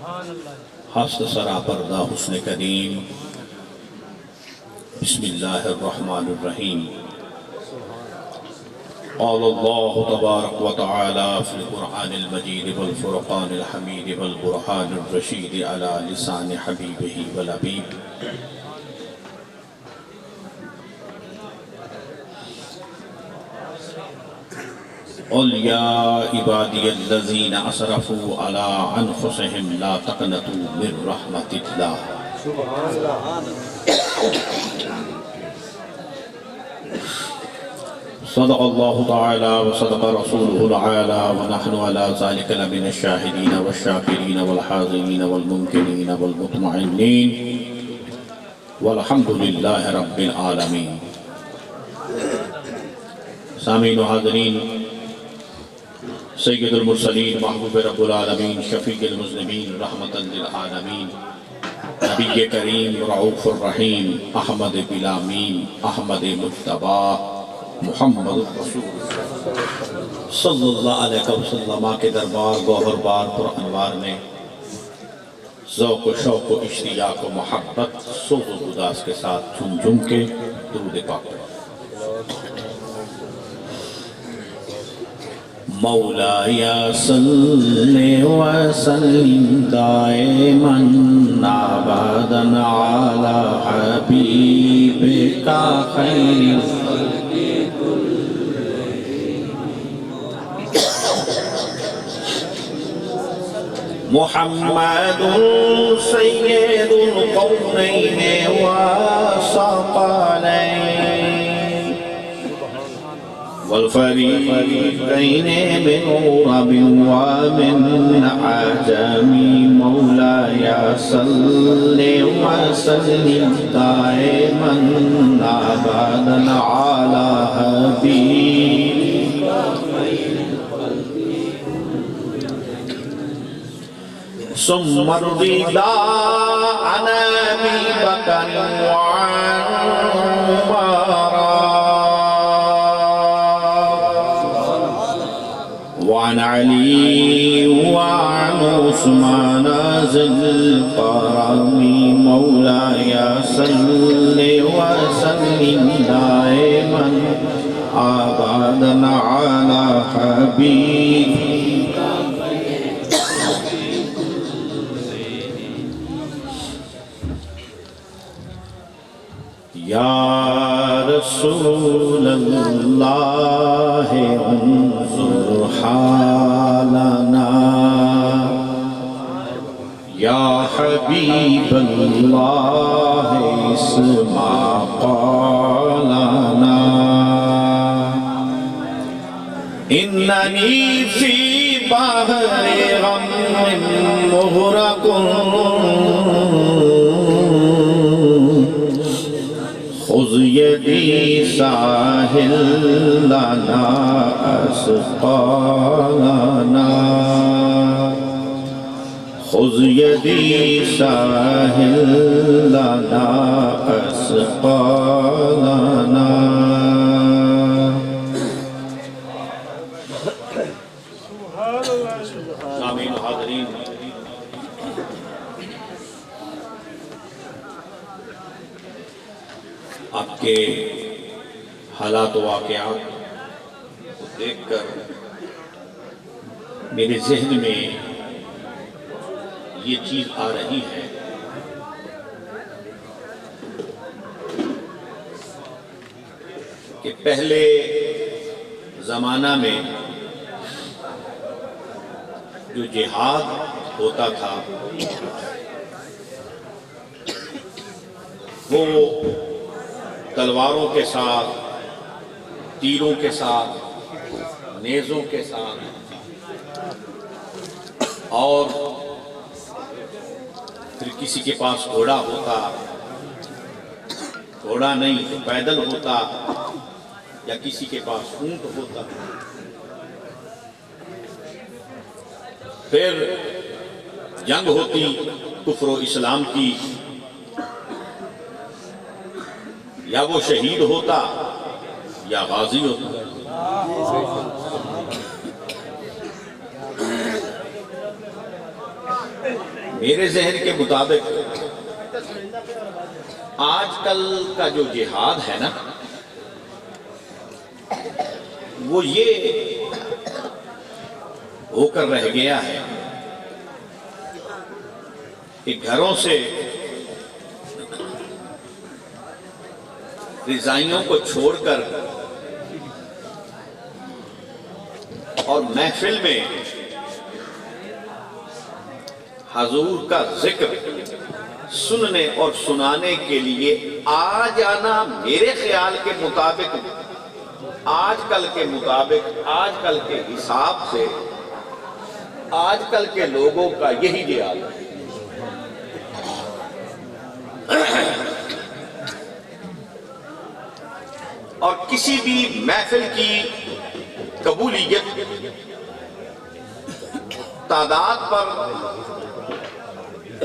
ہست سرا پردہ حسن کریم بسم اللہ الرحمن الرحیم قال اللہ تبارک و تعالی فی القرآن المجید والفرقان الحمید والبرہان الرشید علی لسان حبیبہ والعبید قل یا عبادی الذین اسرفوا علی انفسهم لا تقنطوا من رحمت اللہ صدق اللہ تعالی وصدق رسولہ العالی ونحن على ذلك لمن الشاہدین والشاکرین والحاضرین والممکنین والمطمئنین والحمد للہ رب العالمین۔ سامعین و حاضرین، سید المرسلین محبوب رب العالمین شفیع المذنبین رحمتا للعالمین نبی کریم رعوف الرحیم احمد بلامین احمد مجتبی محمد رسول صلی اللہ علیہ وسلم کے دربار گوہر بار پر انوار میں ذوق و شوق و اشتیاق و محبت سوز و گداز کے ساتھ جھم جھم کے درود پاک مولاي صل وسلم دائما ابدا على حبيبك خير الخلق كلهم محمد سيد القونين والثقلين والفريقين من عرب ومن عجم مولاي صل وسلم دائما ابدا على حبيبك ثم الرضا عن ابي بكر وعمر وعن علي وعن عثمان ذي الكرم مولاي صل وسلم دائما ابدا على حبيبك يا رسول الله انظر حالنا يا حبيب الله اسمع قولنا إنني في بحر غم مغرق خذ يدي ساحل لنا أسقالنا خذ يدي ساحل لنا أسقالنا سامعین و حاضرین، آپ کے حالات و واقعات کو دیکھ کر میرے ذہن میں یہ چیز آ رہی ہے کہ پہلے زمانہ میں جو جہاد ہوتا تھا وہ تلواروں کے ساتھ، تیروں کے ساتھ، نیزوں کے ساتھ اور پھر کسی کے پاس گھوڑا ہوتا، گھوڑا نہیں تو پیدل ہوتا یا کسی کے پاس اونٹ ہوتا۔ پھر جنگ ہوتی کفر و اسلام کی، یا وہ شہید ہوتا یا غازی ہوتا۔ میرے ذہن کے مطابق آج کل کا جو جہاد ہے نا، وہ یہ ہو کر رہ گیا ہے کہ گھروں سے رضائیوں کو چھوڑ کر اور محفل میں حضور کا ذکر سننے اور سنانے کے لیے آ جانا، میرے خیال کے مطابق آج کل کے حساب سے آج کل کے لوگوں کا یہی جہاد ہے۔ اور کسی بھی محفل کی قبولیت تعداد پر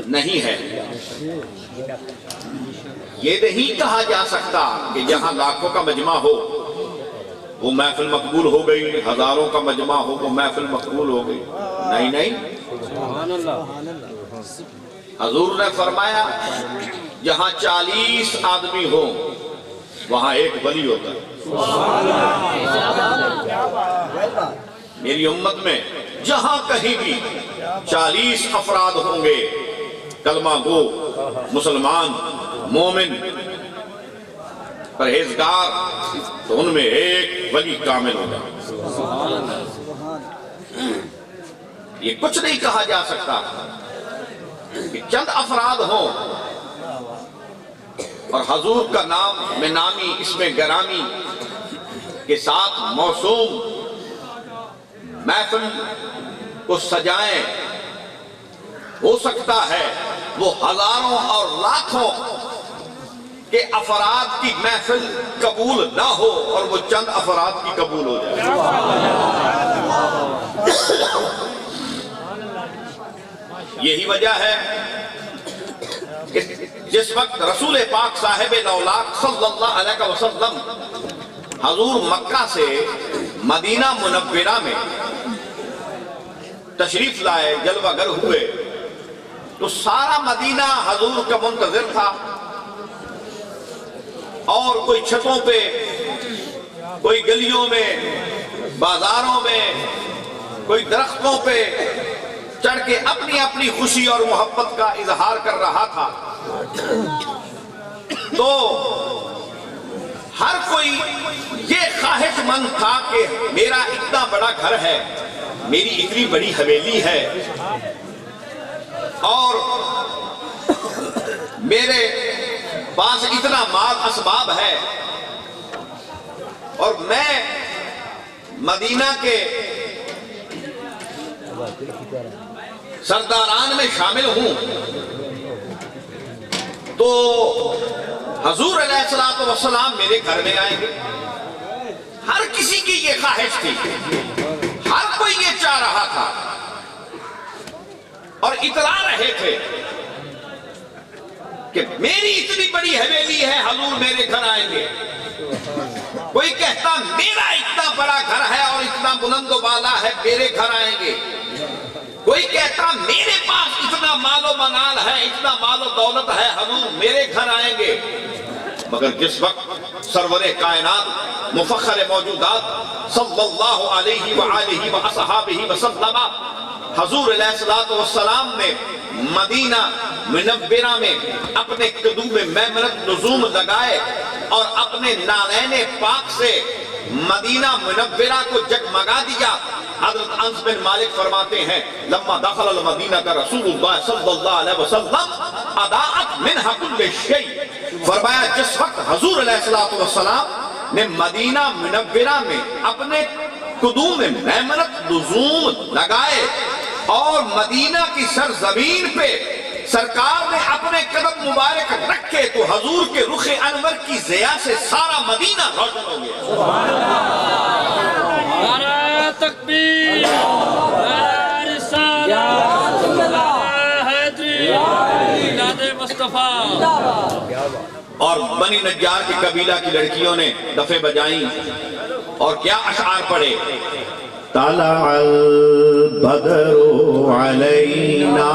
نہیں ہے۔ یہ نہیں کہا جا سکتا کہ جہاں لاکھوں کا مجمع ہو وہ محفل مقبول ہو گئی، ہزاروں کا مجمع ہو وہ محفل مقبول ہو گئی۔ نہیں، حضور نے فرمایا جہاں 40 آدمی ہو وہاں ایک ولی ہوتا ہے۔ میری امت میں جہاں کہیں بھی 40 افراد ہوں گے کلمہ گو، مسلمان، مومن، پرہیزگار، تو ان میں ایک ولی کامل ہوگا۔ یہ کچھ نہیں کہا جا سکتا کہ چند افراد ہوں اور حضور کا نام میں نامی اس میں گرامی کے ساتھ موسوم محفل کو سجائیں۔ ہو سکتا ہے وہ ہزاروں اور لاکھوں کہ افراد کی محفل قبول نہ ہو اور وہ چند افراد کی قبول ہو جائے۔ یہی وجہ ہے کہ جس وقت رسول پاک صاحب نولاک صلی اللہ علیہ وسلم حضور مکہ سے مدینہ منورہ میں تشریف لائے، جلوہ گر ہوئے، تو سارا مدینہ حضور کا منتظر تھا، اور کوئی چھتوں پہ، کوئی گلیوں میں، بازاروں میں، کوئی درختوں پہ چڑھ کے اپنی اپنی خوشی اور محبت کا اظہار کر رہا تھا۔ تو ہر کوئی یہ خواہش مند تھا کہ میرا اتنا بڑا گھر ہے، میری اتنی بڑی حویلی ہے، اور میرے پاس اتنا مال اسباب ہے، اور میں مدینہ کے سرداران میں شامل ہوں، تو حضور علیہ السلام میرے گھر میں آئیں گے۔ ہر کسی کی یہ خواہش تھی، ہر کوئی یہ چاہ رہا تھا اور اترا رہے تھے کہ میری اتنی بڑی حویلی ہے، حضور میرے گھر آئیں گے۔ کوئی کہتا میرا اتنا بڑا گھر ہے اور اتنا بلند و بالا ہے، میرے گھر آئیں گے۔ کوئی کہتا میرے پاس اتنا مال و منال ہے، اتنا مال و دولت ہے، حضور میرے گھر آئیں گے۔ مگر جس وقت سرور کائنات مفخر موجودات صلی اللہ علیہ وآلہ وصحابہ وسلم حضور علیہ السلام نے مدینہ منورہ میں اپنے قدوم میمنت نزوم لگائے اور اپنے نالین پاک سے مدینہ منورہ کو جگمگا دیا، حضرت انس بن مالک فرماتے ہیں لما دخل المدینہ کا رسول اللہ صلی اللہ علیہ وسلم اضاءت منہا کل شیء، فرمایا جس وقت حضور علیہ السلام نے مدینہ منورہ میں اپنے قدوم میمنت نزوم لگائے اور مدینہ کی سرزمین پہ سرکار نے اپنے قدم مبارک رکھے تو حضور کے رخ انور کی ضیاء سے سارا مدینہ روشن ہو گیا۔ نعرہ تکبیر، نعرہ رسالت، نعرہ حیدری، میلاد مصطفیٰ۔ اور بنی نجار کی قبیلہ کی لڑکیوں نے دفے بجائیں اور کیا اشعار پڑھے؟ طلع البدر علینا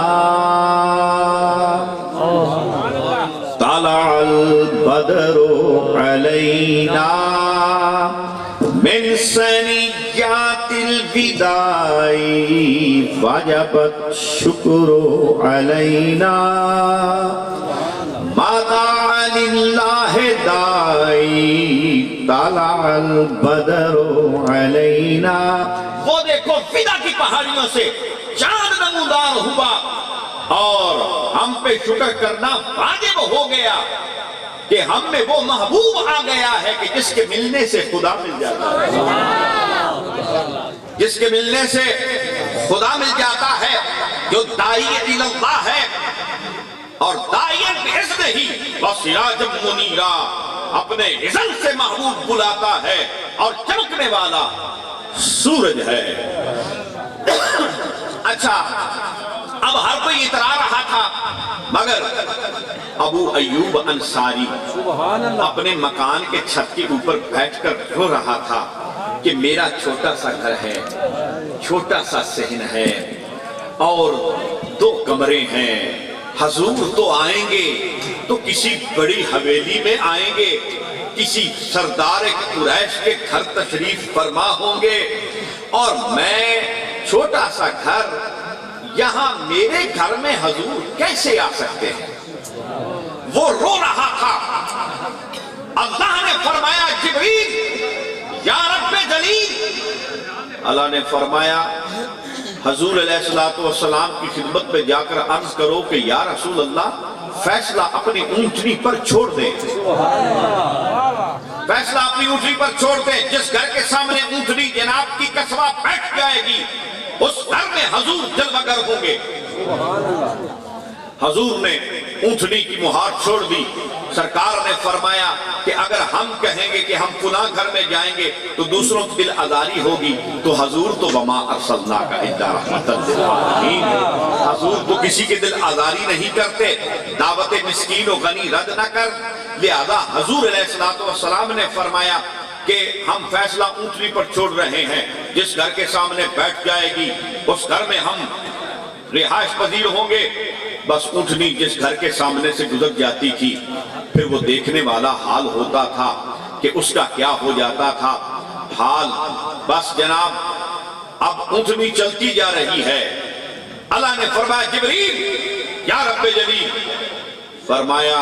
وجبت شکر علینا ماذا للہ دائی طلع البدر علینا. وہ دیکھو فدا کی پہاڑیوں سے چاند نمودار ہوا اور ہم پہ شکر کرنا واجب ہو گیا کہ ہم میں وہ محبوب آ گیا ہے کہ جس کے ملنے سے خدا مل جاتا ہے، جس کے ملنے سے خدا مل جاتا ہے، جو داعی اللہ ہے اور داعیت باذن ہی وسراجا منیرا، اپنے اذن سے محبوب بلاتا ہے اور چمکنے والا سورج ہے. اچھا اب ہر کوئی اترا رہا تھا مگر ابو ایوب انصاری اپنے مکان کے چھت کے اوپر بیٹھ کر رو رہا تھا کہ میرا چھوٹا سا گھر ہے، چھوٹا سا صحن ہے اور 2 کمرے ہیں. حضور تو آئیں گے تو کسی بڑی حویلی میں آئیں گے، کسی سردار قریش کے گھر تشریف فرما ہوں گے، اور میں چھوٹا سا گھر، یہاں میرے گھر میں حضور کیسے آ سکتے ہیں؟ وہ رو رہا تھا. اللہ نے فرمایا جبریل یا رب جلیل. اللہ نے فرمایا حضور علیہ السلام کی خدمت میں جا کر عرض کرو کہ یا رسول اللہ فیصلہ اپنی اونٹنی پر چھوڑ دیں، فیصلہ اپنی اونٹنی پر چھوڑ دیں. جس گھر کے سامنے اونٹنی جناب کی قصبہ بیٹھ جائے گی اس گھر میں حضور جلوہ گر ہوں گے. حضور نے اونٹنی کی مہار چھوڑ دی. سرکار نے فرمایا کہ اگر ہم کہیں گے کہ ہم فلاں گھر میں جائیں گے تو دوسروں کی دل آزاری ہوگی، تو حضور تو وما ارسلناک الا رحمۃ للعالمین، حضور تو کسی کے دل آزاری نہیں کرتے. دعوت مسکین و غنی رد نہ کر. لہذا حضور علیہ السلام نے فرمایا کہ ہم فیصلہ اونٹنی پر چھوڑ رہے ہیں، جس گھر کے سامنے بیٹھ جائے گی اس گھر میں ہم رہائش پذیر ہوں گے. بس اونٹنی جس گھر کے سامنے سے گزر جاتی تھی پھر وہ دیکھنے والا حال ہوتا تھا کہ اس کا کیا ہو جاتا تھا حال. بس جناب اب اونٹنی چلتی جا رہی ہے. اللہ نے فرمایا جبریل یا رب جلیل، فرمایا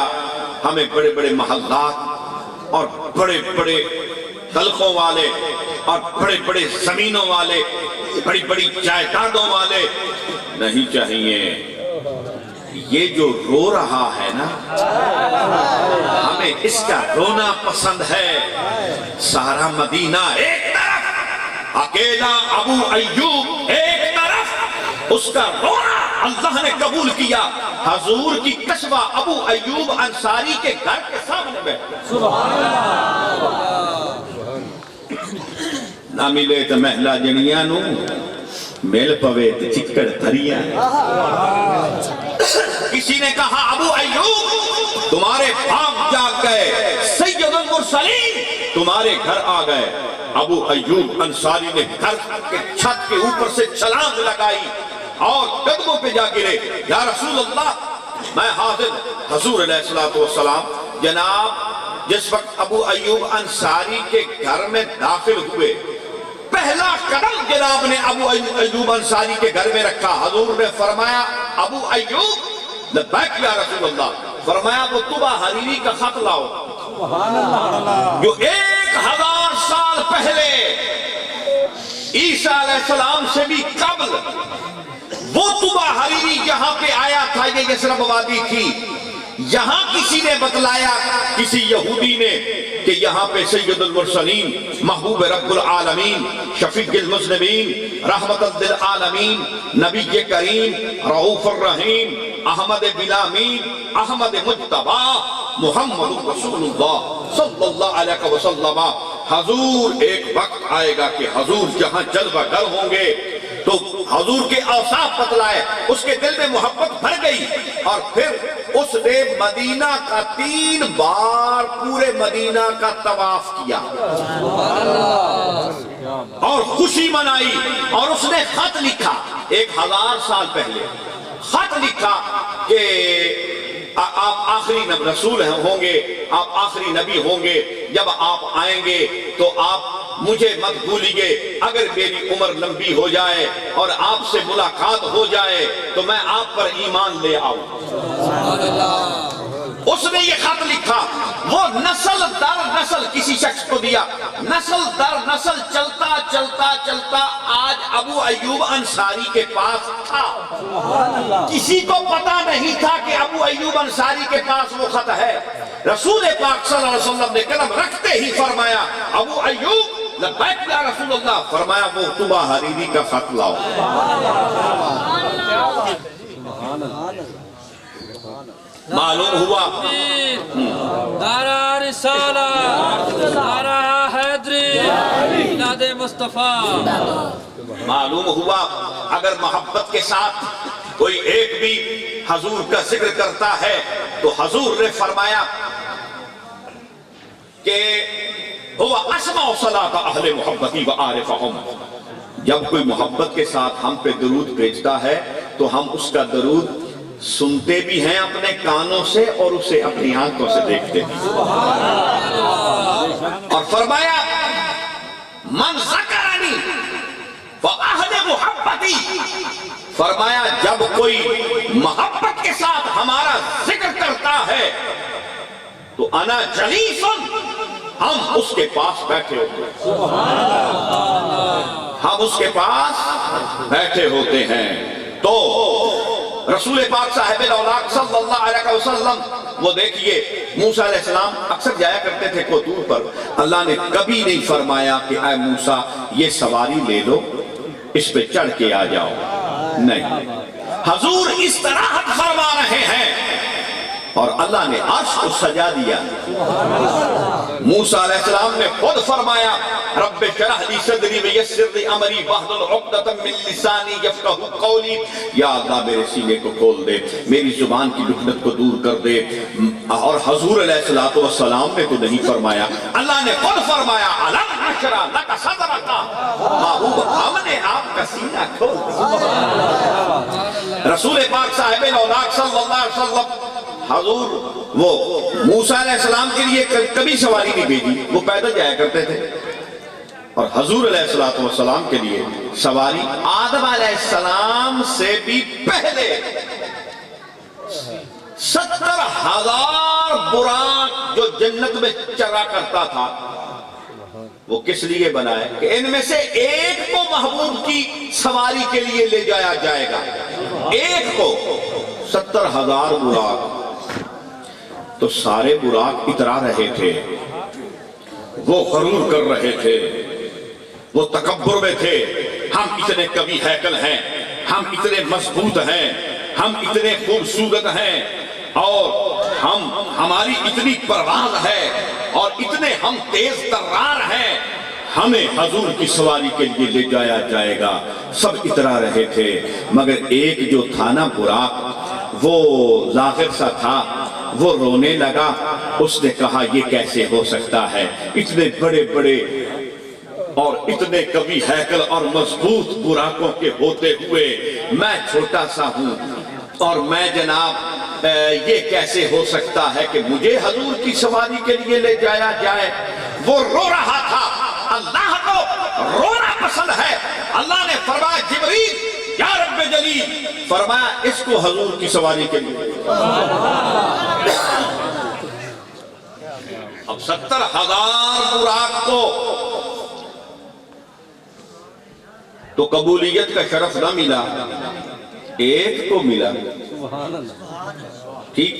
ہمیں بڑے بڑے محلات اور بڑے بڑے طلقوں والے اور بڑے بڑے زمینوں والے، بڑی بڑی جائیدادوں والے نہیں چاہیے. یہ جو رو رہا ہے نا ہمیں اس کا رونا پسند ہے. سارا مدینہ ایک طرف، اکیلا ابو ایوب ایک طرف، اس کا رونا اللہ نے قبول کیا. حضور کی قصبہ ابو ایوب انصاری کے گھر کے سامنے بیٹھے. نہ ملے تو محلہ جنیاں نو، مل پوے تو چکڑ تھریاں. کسی نے کہا ابو ایوب تمہارے باپ جاگ گئے، سید المرسلین تمہارے گھر آ گئے. ابو ایوب انصاری نے گھر کے چھت کے اوپر سے چھلانگ لگائی اور قدموں پہ جا گرے. یا رسول اللہ میں حاضر. حضور علیہ السلام جناب جس وقت ابو ایوب انصاری کے گھر میں داخل ہوئے، پہلا قدم جناب نے ابو ایوب انصاری کے گھر میں رکھا. حضور نے فرمایا ابو ایوب لبیک یا رسول اللہ. فرمایا وہ طبع حریری کا خط لاؤ جو 1000 سال پہلے عیسیٰ علیہ السلام سے بھی قبل وہ طبع حریری یہاں پہ آیا تھا. یہ یثرب وادی تھی. یہاں کسی نے بتلایا، کسی یہودی نے، کہ یہاں پہ سید المرسلین، محبوب رب العالمین، شفیع المذنبین، رحمت للعالمین، نبی کریم، رؤوف الرحیم، احمد بلامین، احمد مجتبی، محمد رسول اللہ صلی اللہ علیہ وسلم. حضور ایک وقت آئے گا کہ حضور جہاں جلوہ گر ہوں گے تو حضور کے اوصاف بتلائے. اس کے دل میں محبت بھر گئی اور پھر اس نے مدینہ کا 3 بار پورے مدینہ کا طواف کیا اور خوشی منائی. اور اس نے خط لکھا 1000 سال پہلے، خط لکھا کہ آپ آخری رسول ہوں گے، آپ آخری نبی ہوں گے. جب آپ آئیں گے تو آپ مجھے مت بھولیے، اگر میری عمر لمبی ہو جائے اور آپ سے ملاقات ہو جائے تو میں آپ پر ایمان لے آؤں۔ اس نے یہ خط لکھا، وہ نسل در نسل کسی شخص کو دیا، نسل در نسل چلتا چلتا چلتا آج ابو ایوب انصاری کے پاس تھا۔ کسی کو پتا نہیں تھا کہ ابو ایوب انصاری کے پاس وہ خط ہے۔ رسول پاک صلی اللہ علیہ وسلم نے قلم رکھتے ہی فرمایا، ابو ایوب لبیک یا رسول اللہ، فرمایا وہ طبع حریری کا خط لاؤ۔ معلوم ہوا نعرہ رسالہ، نعرہ حیدری، میلاد مصطفیٰ۔ معلوم ہوا اگر محبت کے ساتھ کوئی ایک بھی حضور کا ذکر کرتا ہے تو حضور نے فرمایا کہ ہوا اسمع صلاۃ اہل محبتی و عارفہم، جب کوئی محبت کے ساتھ ہم پہ درود بھیجتا ہے تو ہم اس کا درود سنتے بھی ہیں اپنے کانوں سے اور اسے اپنی آنکھوں سے دیکھتے ہیں۔ اور فرمایا من ذکرنی فاہل محبتی، فرمایا جب کوئی محبت کے ساتھ ہمارا ذکر کرتا ہے تو انا جلیسن، ہم اس کے پاس بیٹھے ہوتے ہیں، ہم اس کے پاس بیٹھے ہوتے ہیں۔ تو رسول پاک صاحب الاولاق صلی اللہ علیہ وسلم، وہ دیکھئے موسیٰ علیہ السلام اکثر جایا کرتے تھے کوطور پر، اللہ نے کبھی نہیں فرمایا کہ اے موسیٰ یہ سواری لے لو اس پہ چڑھ کے آ جاؤ، نہیں، حضور استراحت فرما رہے ہیں اور اللہ نے عرش کو سجا دیا۔ موسیٰ علیہ السلام نے خود فرمایا رب شرح لی صدری ویسر لی امری واحلل عقدۃ من لسانی یفقہوا قولی، یا اللہ میرے سینے کو کھول دے، میری زبان کی لکنت کو دور کر دے۔ اور حضور علیہ السلام نے تو نہیں فرمایا، اللہ نے خود فرمایا الم نشرح لک صدرک، محبوب ہم نے آپ کا سینہ کھول دیا۔ رسول پاک صاحب الاولاق صلی اللہ علیہ وسلم، حضور وہ موسیٰ علیہ السلام کے لیے کبھی سواری نہیں بھیجی، وہ پیدل جایا کرتے تھے، اور حضور علیہ السلام کے لیے سواری آدم علیہ السلام سے بھی پہلے 70,000 براق جو جنت میں چرا کرتا تھا، وہ کس لیے بنائے کہ ان میں سے ایک کو محبوب کی سواری کے لیے لے جایا جائے گا، ایک کو 70,000 براق۔ تو سارے براق اترا رہے تھے، وہ غرور کر رہے تھے، وہ تکبر میں تھے، ہم اتنے قوی ہیکل ہیں، ہم اتنے مضبوط ہیں، ہم اتنے خوبصورت ہیں، اور ہماری اتنی پرواز ہے اور اتنے ہم تیز ترار ہیں، ہمیں حضور کی سواری کے لیے لے جایا جائے گا۔ سب اترا رہے تھے، مگر ایک جو تھا نا براق، وہ ظاہر سا تھا، وہ رونے لگا۔ اس نے کہا یہ کیسے ہو سکتا ہے، اتنے بڑے بڑے اور اتنے قوی ہیکل اور مضبوط براقوں کے ہوتے ہوئے میں چھوٹا سا ہوں، اور میں جناب یہ کیسے ہو سکتا ہے کہ مجھے حضور کی سواری کے لیے لے جایا جائے۔ وہ رو رہا تھا، اللہ کو رونا پسند ہے۔ اللہ نے فرمایا جبریل یا رب جلیل، فرمایا اس کو حضور کی سواری کے لیے۔ اب 70,000 براق کو تو قبولیت کا شرف نہ ملا، ایک کو ملا۔ ٹھیک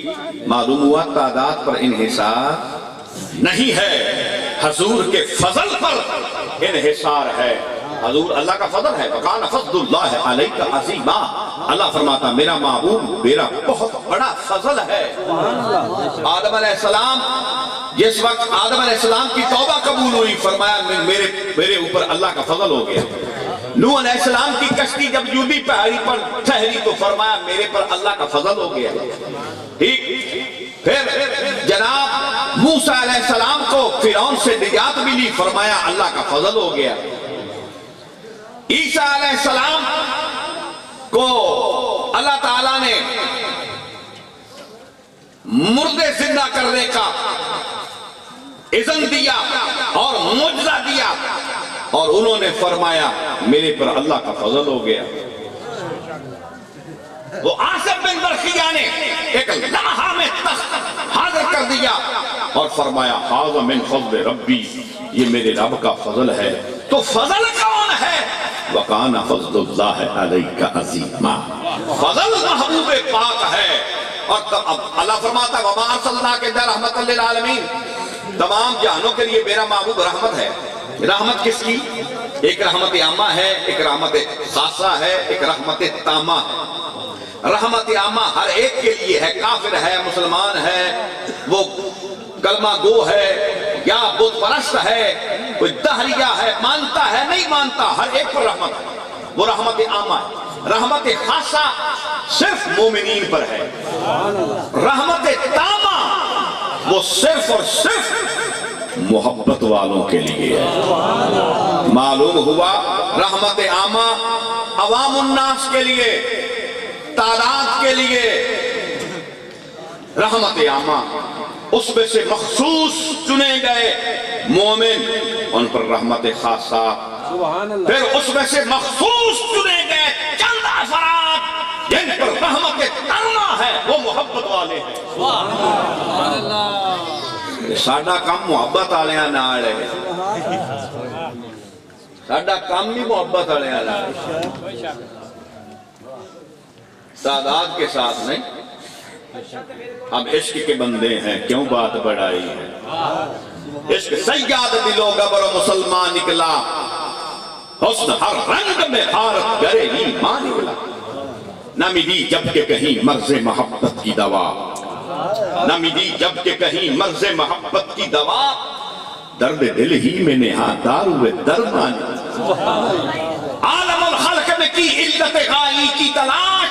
معلوم ہوا تعداد پر انحصار نہیں ہے، حضور کے فضل پر انحصار ہے۔ حضور اللہ کا فضل ہے، وَقَانَ فَضْلُ اللَّهِ عَلَيْكَ عَظِيمًا، اللہ فرماتا میرا محبوب میرا بہت بڑا فضل ہے۔ آدم علیہ السلام، جس وقت آدم علیہ السلام کی توبہ قبول ہوئی، فرمایا میرے اوپر اللہ کا فضل ہو گیا۔ نوح علیہ السلام کی کشتی جب جودی پہاڑی پر ٹھہری تو فرمایا میرے پر اللہ کا فضل ہو گیا۔ ٹھیک، پھر جناب موسیٰ علیہ السلام کو فرعون سے نجات ملی، فرمایا اللہ کا فضل ہو گیا۔ عیسیٰ علیہ السلام کو اللہ تعالیٰ نے مردے زندہ کرنے کا اذن دیا اور معجزہ دیا، اور انہوں نے فرمایا میرے پر اللہ کا فضل ہو گیا۔ وہ عاصم بن برخیہ نے ایک لمحہ میں تخت حاضر کر دیا اور فرمایا ھذا من فضل ربی، یہ میرے رب کا فضل ہے۔ تو فضل کون ہے؟ وَقَانَ فَضْلُ اللَّهِ عَلَيْكَ عَظِيمًا، فضل محبوب پاک ہے۔ اور اللہ فرماتا ہے وَمَا أَرْسَلْنَاكَ إِلَّا رَحْمَةً لِلْعَالَمِينَ، تمام جہانوں کے لیے میرا محبوب رحمت ہے۔ رحمت کس کی؟ ایک رحمت عامہ ہے، ایک رحمت خاصہ ہے، ایک رحمت تامہ ہے۔ رحمت عامہ ہر ایک کے لیے ہے، کافر ہے، مسلمان ہے، وہ کلمہ گو ہے یا بت پرست ہے، کوئی دہریہ ہے، مانتا ہے نہیں مانتا، ہر ایک پر رحمت ہے، وہ رحمت عامہ ہے۔ رحمت خاصہ صرف مومنین پر ہے۔ رحمت تامہ وہ صرف اور صرف محبت والوں کے لیے ہے۔ معلوم ہوا رحمت عامہ عوام الناس کے لیے، تعداد کے لیے، رحمت عامہ اس میں سے مخصوص چنے گئے مومن، ان پر رحمت خاصہ، پھر اس میں سے مخصوص چنے گئے چند افراد جن پر رحمت تامہ ہے، وہ محبت والے ہیں۔ ساڈا کام محبت آلیاں نال ہے، ساڈا کام بھی محبت آلیاں نال ہے، تعداد کے ساتھ نہیں۔ ہم عشق کے بندے ہیں، کیوں بات بڑھائی ہے؟ عشق سیاد دلو گبر مسلمان نکلا، حسن ہر رنگ میں حارت گرے ایمان نکلا، نہ ملی جب کہ کہیں مرض محبت کی دوا، نہ ملی جب کہ کہیں مرض محبت کی دوا، درد دل ہی میں نہا دارو درمان۔ عالم الخلق میں کی علت غائی کی تلاش،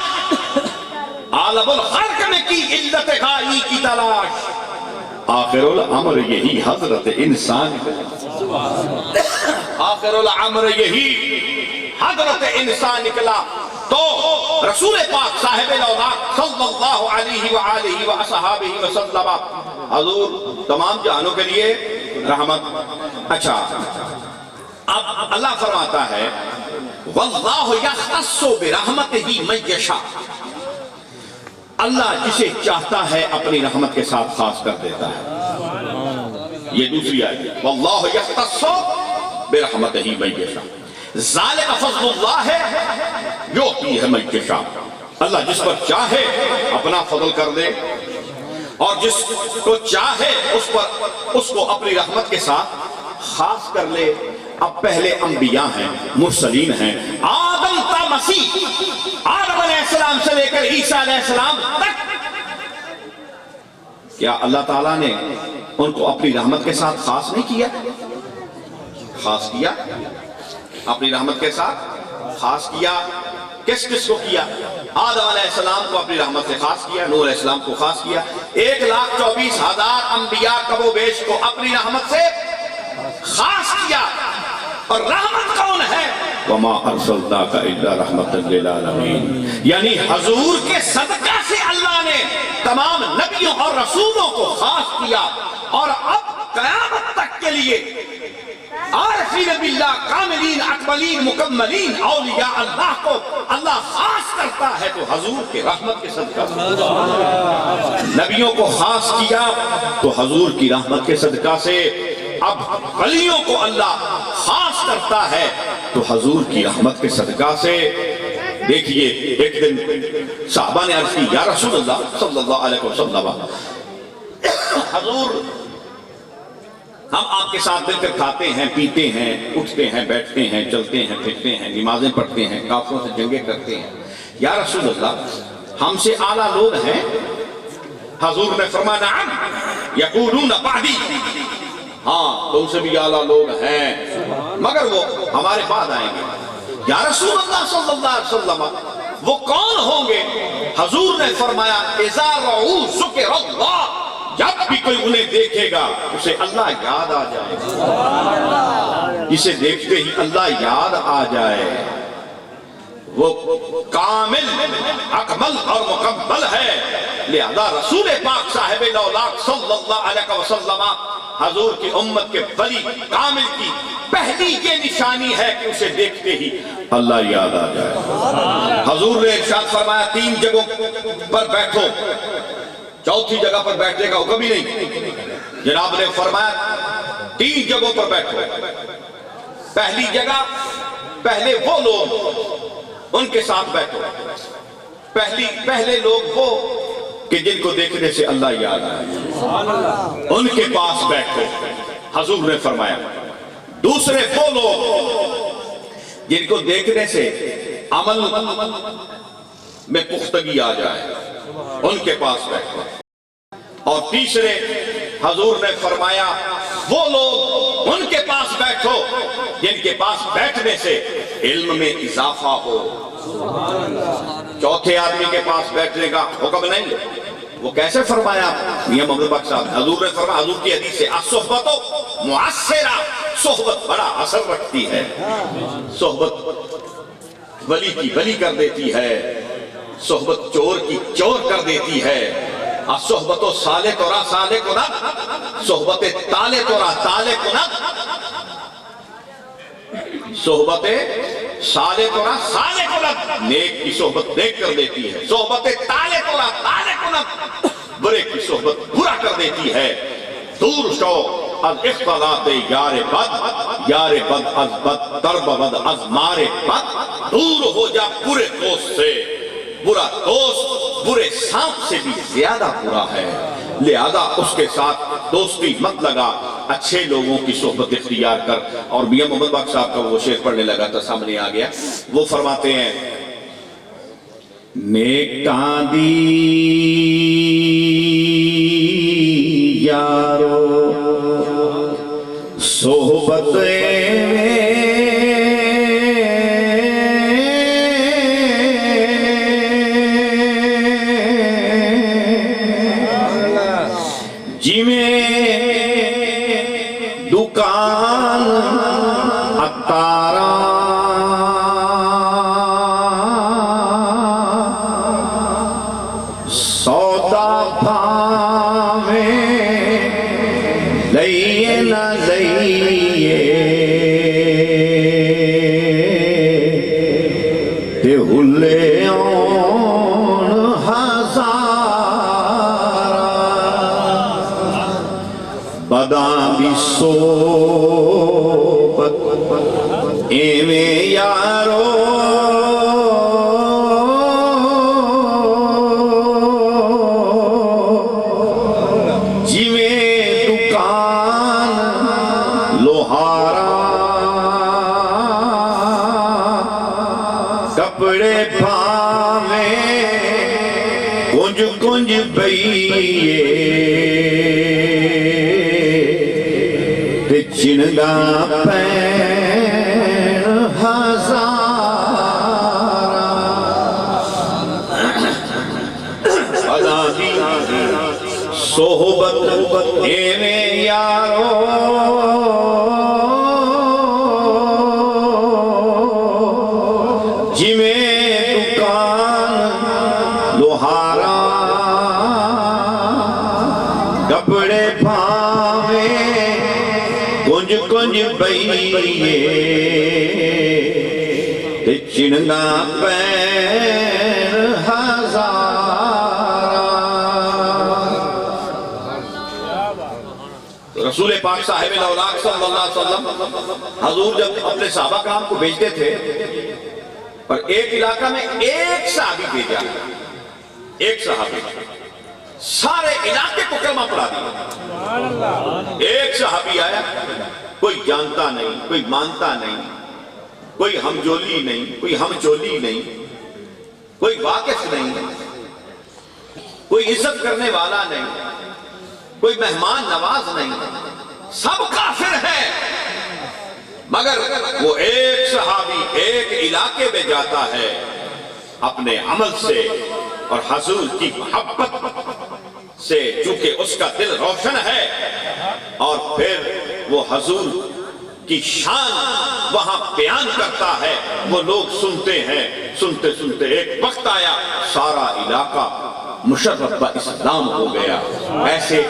عالم الخلق میں کی علت غائی کی تلاش، آخر العمر یہی حضرت انسان، آخر العمر یہی حضرت انسان نکلا۔ تو رسول پاک صاحب الاولاق صلی اللہ علیہ وآلہ وآصحابہ وسلم حضور تمام جہانوں کے لیے رحمت۔ اچھا اب اللہ فرماتا ہے واللہ یختص برحمتہ من یشاء، اللہ جسے چاہتا ہے اپنی رحمت کے ساتھ خاص کر دیتا ہے۔ یہ دوسری آیت ہے واللہ یختص برحمتہ من یشاء، ذالک فضل اللہ ہے یعطیہ من یشاء، اللہ جس پر چاہے اپنا فضل کر دے، اور جس کو چاہے اس کو اپنی رحمت کے ساتھ خاص کر لے۔ اب پہلے انبیاء ہیں، مرسلین ہیں، آدم تا مسیح، آدم علیہ السلام سے لے کر عیسیٰ علیہ السلام تک، کیا اللہ تعالیٰ نے ان کو اپنی رحمت کے ساتھ خاص نہیں کیا؟ خاص کیا، اپنی رحمت کے ساتھ خاص کیا۔ کس کس کو کیا؟ آدم علیہ السلام کو اپنی رحمت سے خاص کیا، نوح علیہ السلام کو خاص کیا، 1,24,000 انبیاء کم و بیش کو اپنی رحمت سے خاص کیا۔ اور رحمت کون ہے؟ وَمَا أَرْسَلْنَاكَ إِلَّا رَحْمَةً لِلْعَالَمِينَ، یعنی حضور کے صدقہ سے اللہ نے تمام نبیوں اور رسولوں کو خاص کیا، اور اب قیامت تک کے لیے عارفین باللہ، کاملین، اکملین، مکملین اولیاء اللہ کو اللہ خاص کرتا ہے تو حضور کے رحمت کے صدقہ سے۔ نبیوں کو خاص کیا تو حضور کی رحمت کے صدقہ سے، اب ولیوں کو اللہ خاص کرتا ہے تو حضور کی رحمت کے صدقہ سے۔ دیکھیے ایک دن صحابہ نے عرض کی یا رسول اللہ صلی اللہ علیہ وسلم، حضور ہم آپ کے ساتھ مل کر کھاتے ہیں، پیتے ہیں، اٹھتے ہیں، بیٹھتے ہیں، چلتے ہیں، پھرتے ہیں، نمازیں پڑھتے ہیں، کافروں سے جنگیں کرتے ہیں، یا رسول اللہ ہم سے اعلیٰ لوگ ہیں؟ حضور نے فرمایا نعم یقولون بعدی، ہاں تم سے بھی اعلیٰ لوگ ہیں مگر وہ ہمارے بعد آئیں گے۔ یا رسول اللہ صلی اللہ علیہ وسلم وہ کون ہوں گے؟ حضور نے فرمایا اذا رعو ذکر اللہ، جب بھی کوئی انہیں دیکھے گا اسے اللہ یاد آ جائے گا، اسے دیکھتے ہی اللہ یاد آ جائے، وہ کامل، اکمل اور مکمل ہے۔ لہذا رسول پاک صاحب الاولاق صلی اللہ علیہ وسلم حضور کی امت کے ولی کامل کی پہلی یہ نشانی ہے کہ اسے دیکھتے ہی اللہ یاد آ جائے۔ حضور نے ارشاد فرمایا 3 جگہوں پر بیٹھو، چوتھی جگہ پر بیٹھنے کا حکم ہی نہیں، جناب نے فرمایا 3 جگہوں پر بیٹھو۔ پہلی جگہ پہلے وہ لوگ ان کے ساتھ بیٹھو، پہلے لوگ وہ کہ جن کو دیکھنے سے اللہ یاد آئے ان کے پاس بیٹھو، حضور نے فرمایا۔ دوسرے وہ لوگ جن کو دیکھنے سے عمل میں پختگی آ جائے ان کے پاس بیٹھو، اور تیسرے حضور نے فرمایا وہ لوگ ان کے پاس بیٹھو جن کے پاس بیٹھنے سے علم میں اضافہ ہو۔ چوتھے آدمی کے پاس بیٹھنے کا حکم نہیں، وہ کیسے فرمایا میاں محمد بخش صاحب؟ حضور نے فرمایا، حضور کی حدیث سے الصحبت مؤثرہ، صحبت بڑا اثر رکھتی ہے، صحبت ولی کی ولی کر دیتی ہے، صحبت چور کی چور کر دیتی ہے۔ الصحبت سالک و سالک و صحبت تالک و تالک و صحبت صالح و صالح و نیک کی صحبت نیک کر دیتی ہے، صحبت تالق و تالق و برے کی صحبت برا کر دیتی ہے۔ دور شو از اختلاط یار بد، یار بد از بد ترب بد از مار بد، دور ہو جا برے دوست سے، برا دوست برے سانپ سے بھی زیادہ برا ہے، لہذا اس کے ساتھ دوستی مت لگا، اچھے لوگوں کی صحبت اختیار کر۔ اور میاں محمد بخش صاحب کا وہ شعر پڑھنے لگا تو سامنے آ گیا، وہ فرماتے ہیں نیکاں دی یارو صحبت دکان اتارا سودا پاویں لئیے نہ لئیے تے ہلے اون ہزارا بداں بھی صحبت ایویں یارو جویں دکان لوہارا کپڑے پاویں کنج کنج بئیے چنگا پین ہزارا ادادی صحبت ایویں یارو جویں دکان لوہارا کپڑے پاویں کنج کنج بئیے تے چنگا پین ہزارا۔ رسول پاک صاحب الاولاق صلی اللہ علیہ وسلم حضور جب اپنے صحابہ کرام کو بھیجتے تھے اور ایک علاقہ میں ایک صحابی بھیجا، ایک صحابی سارے علاقے کو کلمہ پڑھا دیا۔ ایک صحابی آیا، کوئی جانتا نہیں، کوئی مانتا نہیں، کوئی ہمجولی نہیں، کوئی ہمچولی نہیں، کوئی واقف نہیں، کوئی عزت کرنے والا نہیں، کوئی مہمان نواز نہیں، سب کافر ہیں، مگر وہ ایک صحابی ایک علاقے میں جاتا ہے اپنے عمل سے اور حضور کی محبت سے، چونکہ اس کا دل روشن ہے، اور پھر وہ حضور کی شان وہاں بیان کرتا ہے، وہ لوگ سنتے ہیں، سنتے سنتے ایک وقت آیا سارا علاقہ مشرف با اسلام ہو گیا۔ ایسے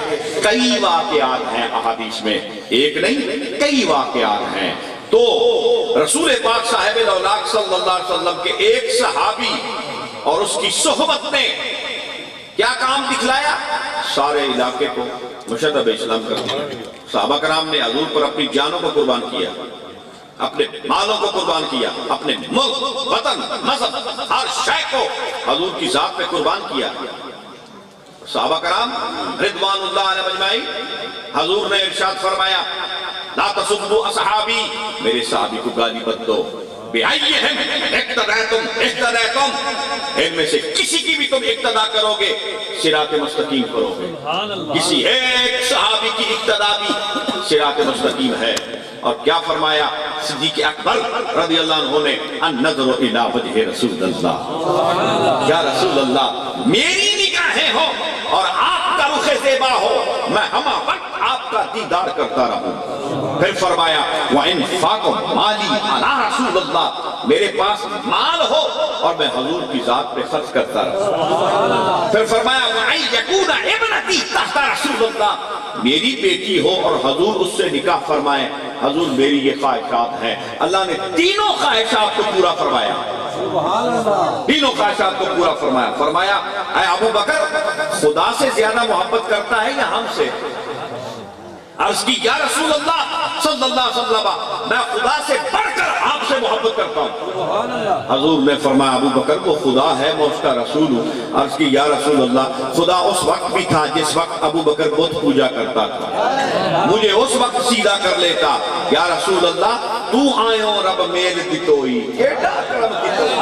کئی واقعات ہیں احادیث میں، ایک نہیں کئی واقعات ہیں۔ تو رسول پاک صاحب الاولاق صلی اللہ علیہ وسلم کے ایک صحابی اور اس کی صحبت نے کیا کام دکھلایا؟ سارے علاقے کو مشرف اسلام کر دیا۔ صحابہ کرام نے حضور پر اپنی جانوں کو قربان کیا، اپنے مالوں کو قربان کیا، اپنے ملک، وطن، مذہب، ہر شے کو حضور کی ذات پہ قربان کیا۔ صحابہ کرام رضوان اللہ علیہ اجمعین، حضور نے ارشاد فرمایا لا تسبوا اصحابی، میرے صحابی کو گالی مت دو، بِأَيِّهِمْ اقتدیتم اہتدیتم، ان میں سے کسی کی بھی تم اقتدا کرو گے صراط مستقیم کرو گے۔ کسی ایک صحابی کی اقتدا بھی صراط مستقیم ہے۔ اور کیا فرمایا صدیق اکبر رضی اللہ عنہ نے النظر الی وجہ رسول اللہ، یا رسول اللہ میری نگاہیں ہو اور آپ کا رخ زیبا ہو، میں ہمہ وقت آپ کا دیدار کرتا رہوں۔ پھر فرمایا وَإِنْفَاقُ مَالِي عَلَىٰ رَسُولِ اللَّهِ، میرے پاس مال ہو اور میں حضور کی ذات پہ خرچ کرتا رہوں۔ پھر فرمایا وَأَنْ يَكُونَ ابْنَتِي تَحْتَ رَسُولِ اللَّهِ، میری بیٹی ہو اور حضور اس سے نکاح فرمائے۔ حضور میری یہ خواہشات ہیں۔ اللہ نے تینوں خواہشات کو پورا فرمایا، تینوں خواہشات کو پورا فرمایا۔ فرمایا اے ابو بکر خدا سے زیادہ محبت کرتا ہے یا ہم سے؟ عرض کی یا رسول اللہ صلی اللہ علیہ وسلم میں خدا سے بڑھ کر آپ سے محبت کرتا ہوں۔ حضور نے فرمایا ابو بکر وہ خدا ہے میں اس کا رسول ہوں۔ عرض کی یا رسول اللہ خدا اس وقت بھی تھا جس وقت ابو بکر بت پوجا کرتا تھا، مجھے اس وقت سیدھا کر لیتا۔ یا رسول اللہ تو آئیوں رب میل دتوئی، کیڑا کرم دتوئی۔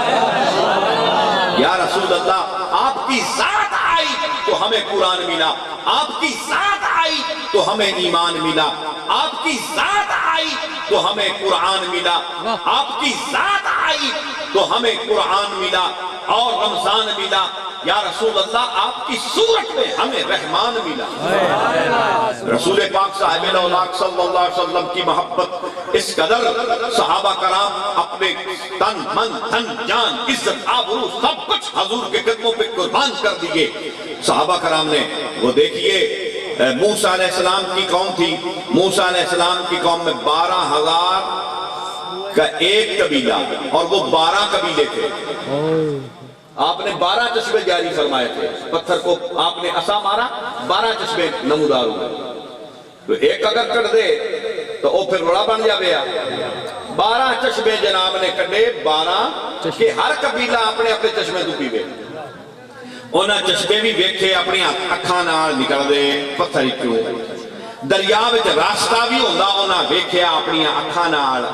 یا رسول اللہ آپ کی ذات آئی تو ہمیں قرآن ملا، آپ کی ذات آئی تو ہمیں ایمان ملا، آپ کی ذات آئی تو ہمیں قرآن ملا، آپ کی ذات آئی تو ہمیں قرآن ملا اور رمضان ملا۔ یا رسول اللہ آپ کی صورت میں ہمیں رحمان ملا۔ رسول پاک صاحب الاولاق صلی اللہ علیہ وسلم کی محبت اس قدر صحابہ کرام اپنے تن من دھن جان عزت آبرو سب کچھ حضور کے قدموں پہ قربان کر دیے۔ صحابہ کرام نے وہ دیکھیے موسیٰ علیہ السلام کی قوم تھی، موسیٰ علیہ السلام کی قوم میں 12,000 کا ایک قبیلہ اور وہ 12 قبیلے تھے۔ آپ نے 12 چشمے جاری فرمائے تھے، پتھر کو آپ نے عصا مارا 12 چشمے نمودار ہوئے، تو ایک اگر کر دے تو وہ پھر بڑا بن جاوے۔ 12 چشمے جناب نے کڈے، 12 کہ ہر قبیلہ اپنے اپنے چشمے تو پیوے۔ انہاں چشمے بھی ویکھے اپنی اکھاں نال نکل دے پتھر کیوں، دریا وچ راستہ بھی ہوندا انہاں ویکھیا اپنی اکھاں نال۔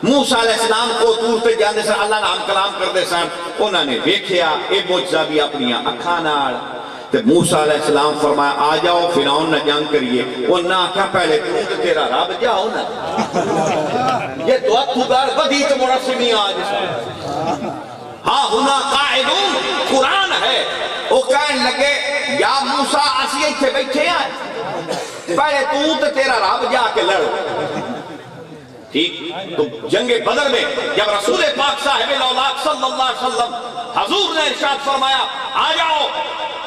موسیٰ علیہ السلام کو دور تے جاندے سن اللہ نام کلام کردے سن، انہاں نے ویکھیا اے معجزہ بھی اپنی اکھاں نال۔ تے موسیٰ علیہ السلام فرمایا آ جاؤ فرعون نہ جنگ کریے، انہاں کیا پہلے تو تے تیرا رب جاؤ نا، یہ تو اتھوگار بدھی تو مڑا سمی آج ہاں ہنا قائلون قرآن ہے۔ وہ کہنے لگے یا موسیٰ اسی ایتھے بیٹھے ہیں، پہلے تو تے تیرا رب جا کے لڑ۔ ٹھیک تو جنگ بدر میں جب رسول پاک صاحب الاولاق صلی اللہ علیہ وسلم حضور نے ارشاد فرمایا آ جاؤ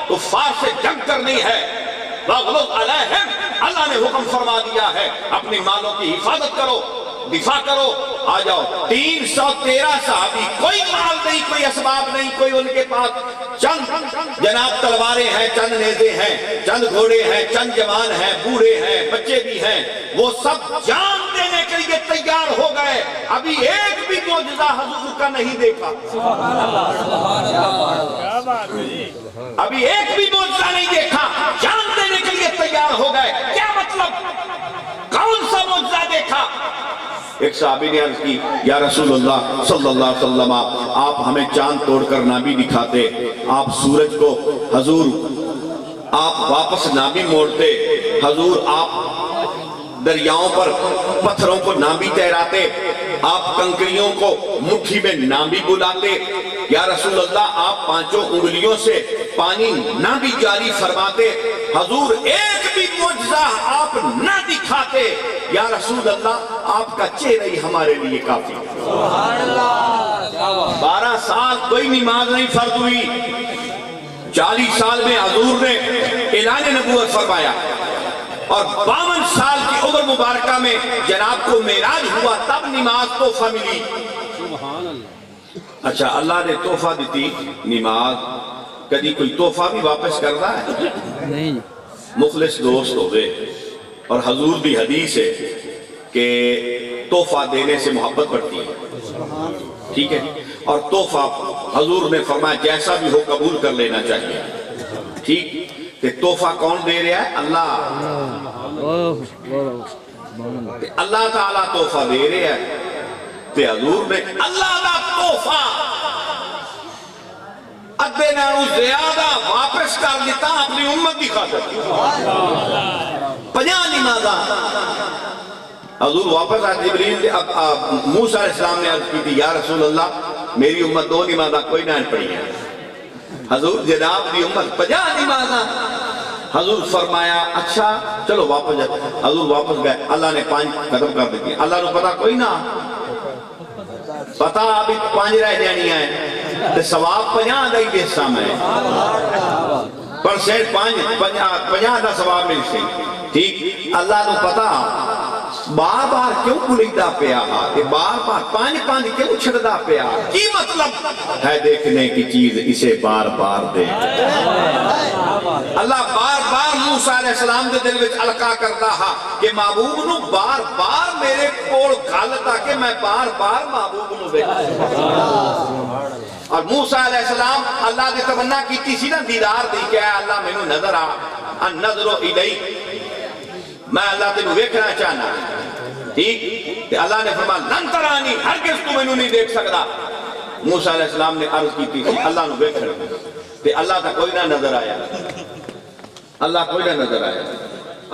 کفار سے جنگ کرنی ہے، وَغْلُظْ عَلَيْهِمْ، اللہ نے حکم فرما دیا ہے اپنی مالوں کی حفاظت کرو، دفاع کرو، آ جاؤ۔ 313 صحابی، کوئی مال نہیں، کوئی اسباب نہیں، کوئی ان کے پاس چند جناب تلواریں ہیں، چند نیزے ہیں، چند گھوڑے ہیں، چند جوان ہیں، بوڑھے ہیں، بچے بھی ہیں، وہ سب جان دینے کے لیے تیار ہو گئے۔ ابھی ایک بھی معجزہ حضور کا نہیں دیکھا، ابھی ایک بھی معجزہ نہیں دیکھا، جان دینے کے لیے تیار ہو گئے۔ کیا مطلب؟ کون سا معجزہ دیکھا؟ ایک صحابی نے عرض کی یا رسول اللہ صلی اللہ علیہ وسلم آپ ہمیں چاند توڑ کر نہ بھی دکھاتے، آپ سورج کو حضور آپ واپس نہ بھی موڑتے، حضور آپ دریاؤں پر پتھروں کو نہ بھی تیراتے، آپ کنکریوں کو مٹھی میں نہ بھی بلاتے، یا رسول اللہ آپ 5 انگلیوں سے پانی نہ بھی جاری فرماتے، حضور ایک بھی معجزہ آپ نہ دکھاتے، یا رسول اللہ آپ کا چہرہ ہی ہمارے لیے کافی۔ 12 سال کوئی نماز نہیں فرض ہوئی، 40 سال میں حضور نے اعلان نبوت فرمایا اور 52 سال کی عمر مبارکہ میں جناب کو معراج ہوا، تب نماز تحفہ ملی۔ سبحان اللہ۔ اچھا اللہ نے تحفہ دیتی نماز، کدی کوئی تحفہ بھی واپس کرتا ہے؟ نہیں۔ مخلص دوست ہوئے، اور حضور بھی حدیث ہے کہ تحفہ دینے سے محبت بڑھتی ہے، ٹھیک ہے، اور تحفہ حضور نے فرمایا جیسا بھی ہو قبول کر لینا چاہیے، ٹھیک کہ تحفہ کون دے رہا ہے؟ اللہ، اللہ تعالیٰ تحفہ دے رہا ہے، تے حضور نے اللہ دا تحفہ ادھے نالوں زیادہ واپس کر دیتا اپنی امت کی خاطر۔ 50 نمازاں حضور واپس آئے، جبریل موسیٰ علیہ السلام نے عرض کی تھی یا رسول اللہ میری امت 2 نمازاں کوئی نہ پڑھی ہے، حضور جناب دی امت 50 نمازاں، حضور فرمایا اچھا چلو واپس جاتے، حضور واپس گئے، اللہ نے 5 ختم کر دیتی، اللہ نے پتا کوئی نہ پتا ابھی 5 رہ جانی ہے تے ثواب 50 دا ہی دیسا میں پرسنٹ 50 دا ثواب مل سی، ٹھیک اللہ نے پتا بار بار کیوں بلیدہ پیا کہ بار بار 5 کیوں چھڑدہ پیا، کی مطلب ہے دیکھنے کی چیز اسے بار بار دے، اللہ بار بار موسیٰ علیہ السلام دے دل وچ القا کرتا ہا کہ محبوب نو بار بار میرے کول گل تاکہ میں بار بار محبوب نو دیکھوں، اور موسیٰ علیہ السلام اللہ نے تمنا کیتی سی نا دیدار دی کہ اے اللہ میں نو نظر آ النظر الیک، میں اللہ تینوں ویکھنا چاہنا، ٹھیک کہ اللہ نے فرمایا لن ترانی ہرگز تو میں نو نہیں دیکھ سکتا، موسیٰ علیہ السلام نے عرض کیتی سی اللہ نو ویکھنا کہ اللہ تا کوئی نہ نظر آیا، اللہ کوئی نہ نظر آیا،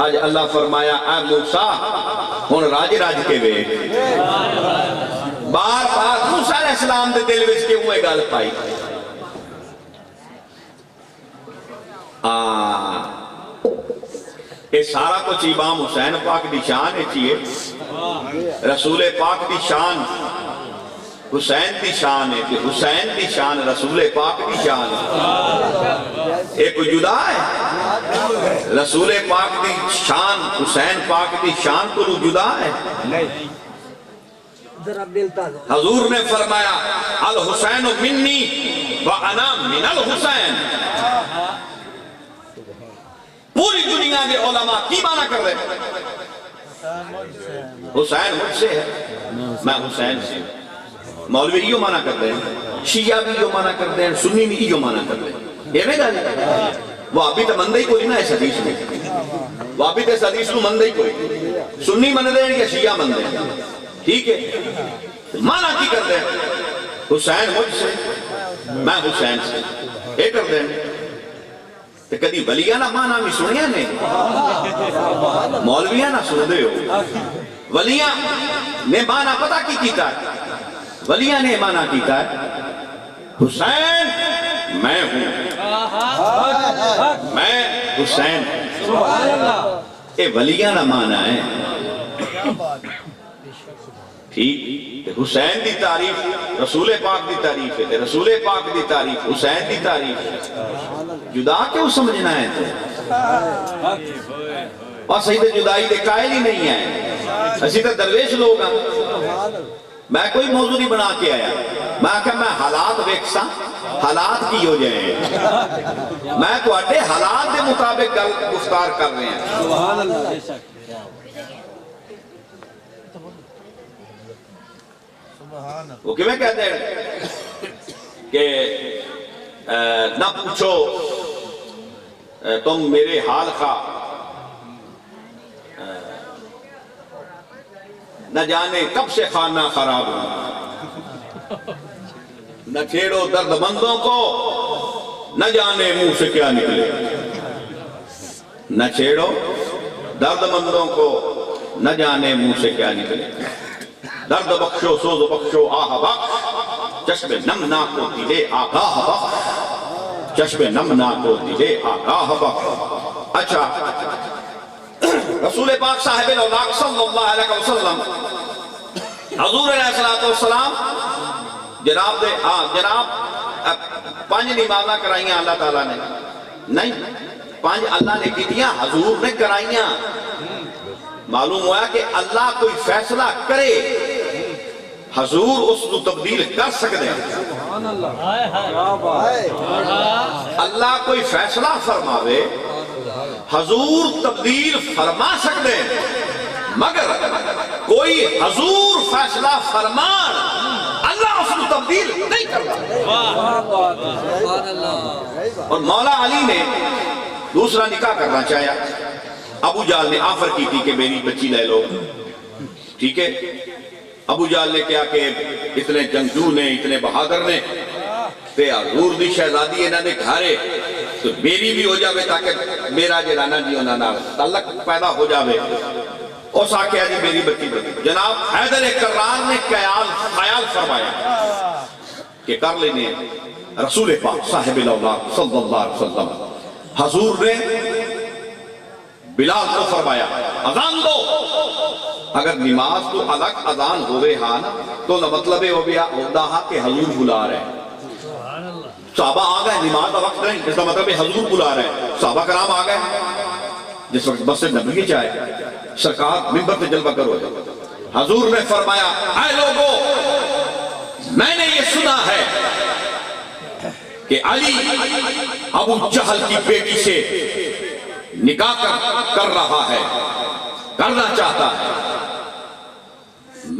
آج اللہ فرمایا اے موسیٰ ہن راج راج کے ویکھ، بار بار موسیٰ علیہ السلام دے دل وچ کیوں یہ گل پائی، یہ سارا کچھ امام حسین پاک دی شان ہے چیئے، رسول پاک دی شان حسین دی شان ہے، کہ حسین دی شان رسول پاک دی شان ہے، ایک کوئی جدا ہے؟ رسول پاک دی شان حسین پاک دی شان کو جدا ہے؟ حضور نے فرمایا الحسین منی وانا من الحسین، پوری دنیا کے علماء کی معنی کر رہے ہیں؟ حسین مجھ سے ہے، میں حسین سے، مولوی یہ معنی کرتے ہیں، شیعہ بھی یہ معنی کرتے ہیں، سنی بھی یہ معنی کرتے ہیں، یہ میں گا وہابی تو مندہ ہی کوئی نہ اس حدیث میں، وہابی تو اس حدیث میں مندہ ہی کوئی، سنی مندے ہیں یا شیعہ مندے ہیں، ٹھیک ہے، معنی کی کرتے ہیں حسین مجھ سے، میں حسین سے، یہ کرتے ہیں، تو کدی ولیاں نہ معنی میں سنیاں نے، مولویاں نہ سن دے ہو، ولیاں نے معنی پتا کی کیتا ہے، ولیاں نے معنی کیتا ہے حسین میں ہوں، میں حسین، اے ولیاں نہ معنی ہے، ٹھیک حسین دی تعریف رسول پاک دی تعریف ہے، رسول پاک دی تعریف حسین دی تعریف ہے، جدا کیوں سمجھنا ہے تو اور صحیح تے جدائی دے قائل ہی نہیں ہے، اسی تے درویش لوگ ہیں، میں کوئی موضوع نہیں بنا کے آیا، میں کہا میں حالات ویکسا، حالات کی ہو جائیں، میں تو اٹھے حالات دے مطابق گفتار کر رہے ہیں، سبحان اللہ، بے شک، وہ کیوں میں کہتے ہیں کہ نہ پوچھو تم میرے حال کا، نہ جانے کب سے خانہ خراب ہو، نہ چھیڑو درد مندوں کو، نہ جانے منہ سے کیا نکلے، نہ چھیڑو درد مندوں کو، نہ جانے منہ سے کیا نکلے، درد بخشو سوز بخشو آہ بخش، چشم نمنا کو دلے آگاہ بخش، چشم نمنا کو دلے آگاہ بخش۔ اچھا رسول پاک صاحب الاولاق صلی اللہ علیہ وسلم حضور علیہ السلام جناب پانچ نمازاں کرائیاں اللہ تعالیٰ نے نہیں، پانچ اللہ نے کیتیاں حضور نے کرائیاں۔ معلوم ہوا کہ اللہ کوئی فیصلہ کرے حضور اس کو تبدیل کر سکتے ہیں۔ سبحان اللہ، اللہ کوئی فیصلہ فرماوے حضور تبدیل فرما سکتے ہیں، مگر کوئی حضور فیصلہ فرمان اللہ اس کو تبدیل نہیں کرتا۔ اور مولا علی نے دوسرا نکاح کرنا چاہیا، ابو جہل نے آفر کی تھی کہ میری بچی لے لو، ٹھیک ہے؟ ابو جہل نے کیا کہ اتنے جنگجو نے، اتنے بہادر نے، تے حضور دی شہزادی انہاں نے گھارے تو میری بھی ہو جاوے تاکہ میرا جرانا جی انہاں نال تعلق پیدا ہو جاوے۔ اس آکھیا جی میری بچی دے، جناب حیدر کرار نے خیال فرمایا کہ کر لینے رسول پاک صاحب الاولاد صلی اللہ علیہ وسلم حضور نے بلال کو فرمایا اذان دو، اگر نماز تو الگ اذان ہوئے ہاں تو نہ مطلب ہوتا ہاں کہ حضور بلا رہے ہیں۔ صحابہ آ گئے، نماز کا وقت نہیں، اس کا مطلب حضور بلا رہے ہیں۔ صحابہ کرام آ گئے، جس وقت مسجد نبوی چاہے سرکار منبر پہ جلوہ کرو جائے، حضور نے فرمایا اے لوگو میں نے یہ سنا ہے کہ علی ابو جہل کی بیٹی سے نکاح کر رہا ہے، کرنا چاہتا ہے،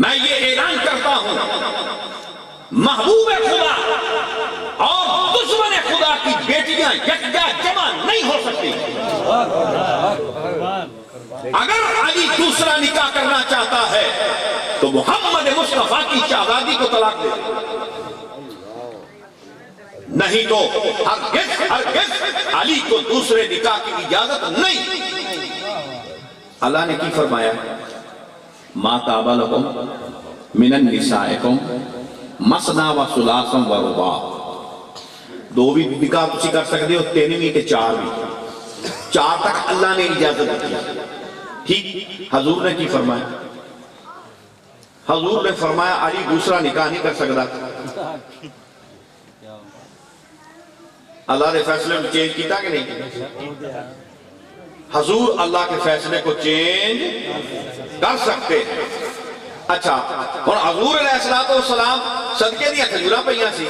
میں یہ اعلان کرتا ہوں محبوب خدا اور دشمن خدا کی بیٹیاں یکجا جمع نہیں ہو سکتی۔ اگر علی دوسرا نکاح کرنا چاہتا ہے تو محمد مصطفیٰ کی شہزادی کو طلاق دے، نہیں تو ہرگز علی کو دوسرے نکاح کی اجازت نہیں۔ اللہ نے کی فرمایا ما طاب لکم من النسائکم مثنی و ثلاث و رباع، دو بھی نکاح تسی کر سکتے ہو، تین بھی کہ چار بھی، چار تک اللہ نے اجازت دی۔ ٹھیک، حضور نے کی فرمایا؟ حضور نے فرمایا علی دوسرا نکاح نہیں کر سکتا۔ اللہ نے فیصلے کو چینج کیتا کہ نہیں؟ حضور اللہ کے فیصلے کو چینج کر سکتے ہیں۔ اچھا، اور حضور علیہ السلام صدقے دیا کھجورا پہیاں سی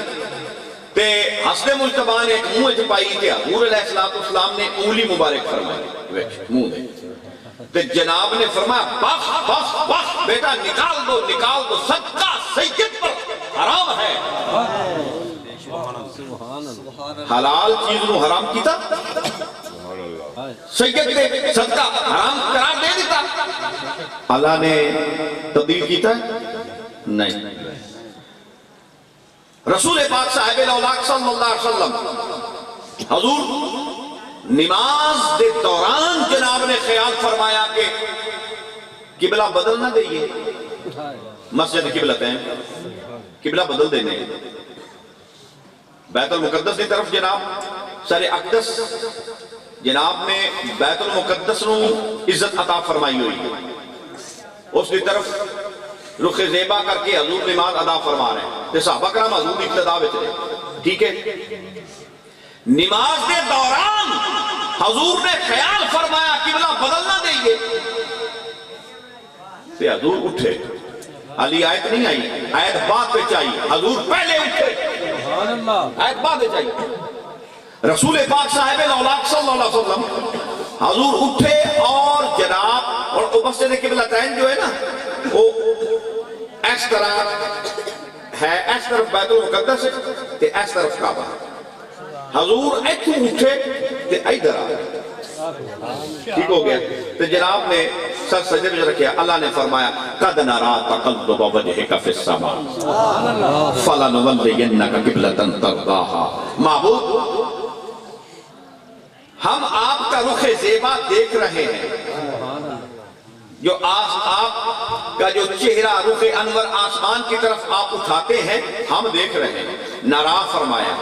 تے حسن مجتبہ نے ایک منہ چھپائی تے حضور علیہ السلام نے انگلی مبارک فرمائی منہ دے تے جناب نے فرمایا بخ بخ بخ بیٹا نکال دو صدقہ سید پر حرام ہے۔ حلال چیز نو حرام کیتا، سید نے صدقہ حرام قرار دے دیتا، اللہ نے تبدیل کیتا نہیں۔ رسول پاک صاحب الاولاق صلی اللہ علیہ وسلم حضور نماز دے دوران جناب نے خیال فرمایا کہ قبلہ بدل نہ دئیے، مسجد قبلتین قبلہ بدل دینے، بیت المقدس کی طرف جناب سر اقدس جناب نے بیت المقدس نو عزت عطا فرمائی ہوئی، اس کی طرف رخ زیبا کر کے حضور نماز ادا فرما رہے ہیں تے صحابہ کرام حضور ابتدا وچ رہے، ٹھیک ہے؟ نماز کے دوران حضور نے خیال فرمایا قبلہ بدل نہ دئیے تے حضور اٹھے، علی آیت نہیں آئی، آیت بعد پہ چاہیے، حضور پہلے اٹھے، آیت بعد پہ چاہیے۔ رسول پاک صاحب الاولاق صلی اللہ علیہ وسلم حضور اٹھے اور جناب اور مسجد قبلتین جو ہے نا وہ اس طرح ہے، اس طرف بیت المقدس ہے تے اس طرف کعبہ، حضور ایتھوں اٹھے تے ادھر آ گئے، ٹھیک ہو گیا؟ تو جناب نے سر سجدے میں رکھیا، اللہ نے فرمایا قد نرا تقلب وجهك في السماء فلنولینک قبلۃ ترضاها۔ محبوب ہم آپ کا رخ زیبا دیکھ رہے ہیں، جو آپ کا جو چہرہ رخ انور آسمان کی طرف آپ اٹھاتے ہیں ہم دیکھ رہے ہیں۔ نرا فرمایا،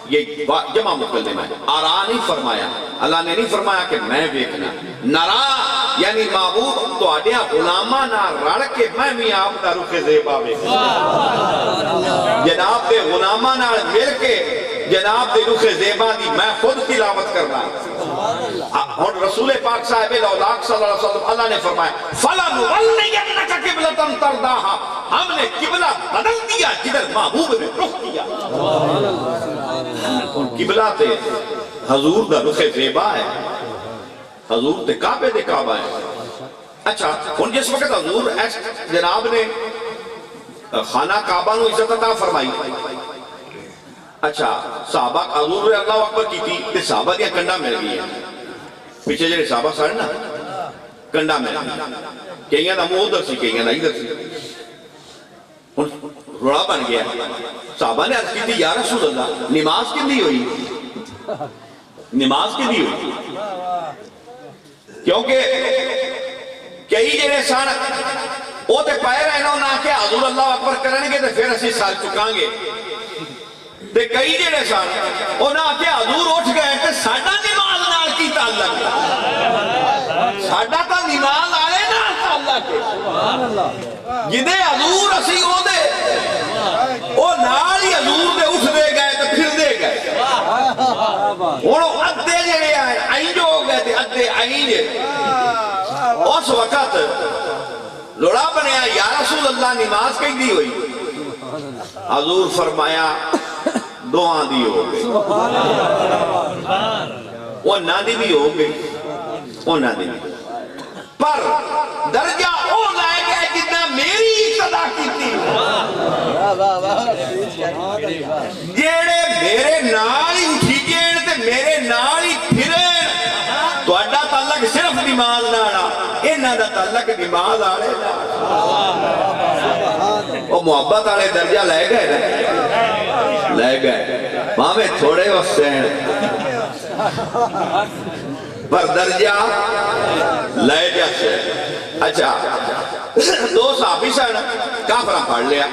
یہ جمع متکلم ہے، آرا نہیں فرمایا، اللہ نے نہیں فرمایا کہ میں دیکھنا، نرا یعنی محبوب تو آڈیا غلامہ نہ رڑ کے میں بھی آپ دا رخ زیبا میں جناب دے غلامہ نہ مل کے جناب دے رخ زیبا دی میں خود تلاوت کرنا. اور رسول پاک صاحب الاولاق صلی اللہ علیہ وسلم اللہ نے فرمایا فَلَنُوَلِّيَنَّكَ قِبْلَةً تَرْضَاهَا, ہم نے قبلہ بدل دیا جدھر محبوب نے رخ کیا. قبلہ تے حضور دا رخ زیبا ہے, حضور تے کعبے دے کعبہ ہے. اچھا ان جس وقت حضور جناب نے خانہ کعبہ نو عزت عطا فرمائی, اچھا صحابہ حضور اللہ اکبر کی تھی کہ صحابہ دیا کنڈا مل گئی ہے, پیچھے جڑے صحابہ سارے نا کنڈا مل گئی, کہیں نا مو ادھر سی کہیں نا ادھر سی, روڑا بن گیا. صحابہ نے عرض کی تھی یا رسول اللہ نماز کے لیے ہوئی, نماز کے لیے ہوئی, کیونکہ کئی جڑے سان وہ تے پائے رہنا نہ کہ حضور اللہ اکبر کریں گے تو پھر اسی سال چکاں گے, تے کئی جڑے سان وہ نہ کہ حضور اٹھ گئے تے ساڈا نماز نال کی تعلق, ساڈا تا نماز آلے نا تعلق ہے جدے حضور اسی ہو دے وہ نال ہی حضور دے اٹھ دے گئے تے پھر دے گئے. انہوں ادھے جڑے آئے آئیں جو ہو گئے تھے ادھے آئیں جے. اس وقت لوڑا بنیا یا رسول اللہ نماز کہیں دی ہوئی, حضور فرمایا دعا دی ہو گئی, وہ نہ دی بھی ہو گئی, وہ نہ دی بھی, پر درجہ او لائے گئے جتنا میری اقتدا کی تھی. جیڑے میرے نال ہی اٹھی گئے تے میرے نال ہی پھرے, تو اڈا تعلق صرف نماز ناڑا, انہاں دا تعلق نماز آڑے نا. وہ محبت آڑے درجہ لے گئے نا, لے گئے وہاں میں تھوڑے وقت ہیں پر درجہ لے جاتے. اچھا دو صحابی سن کافرہ پڑھ لیا,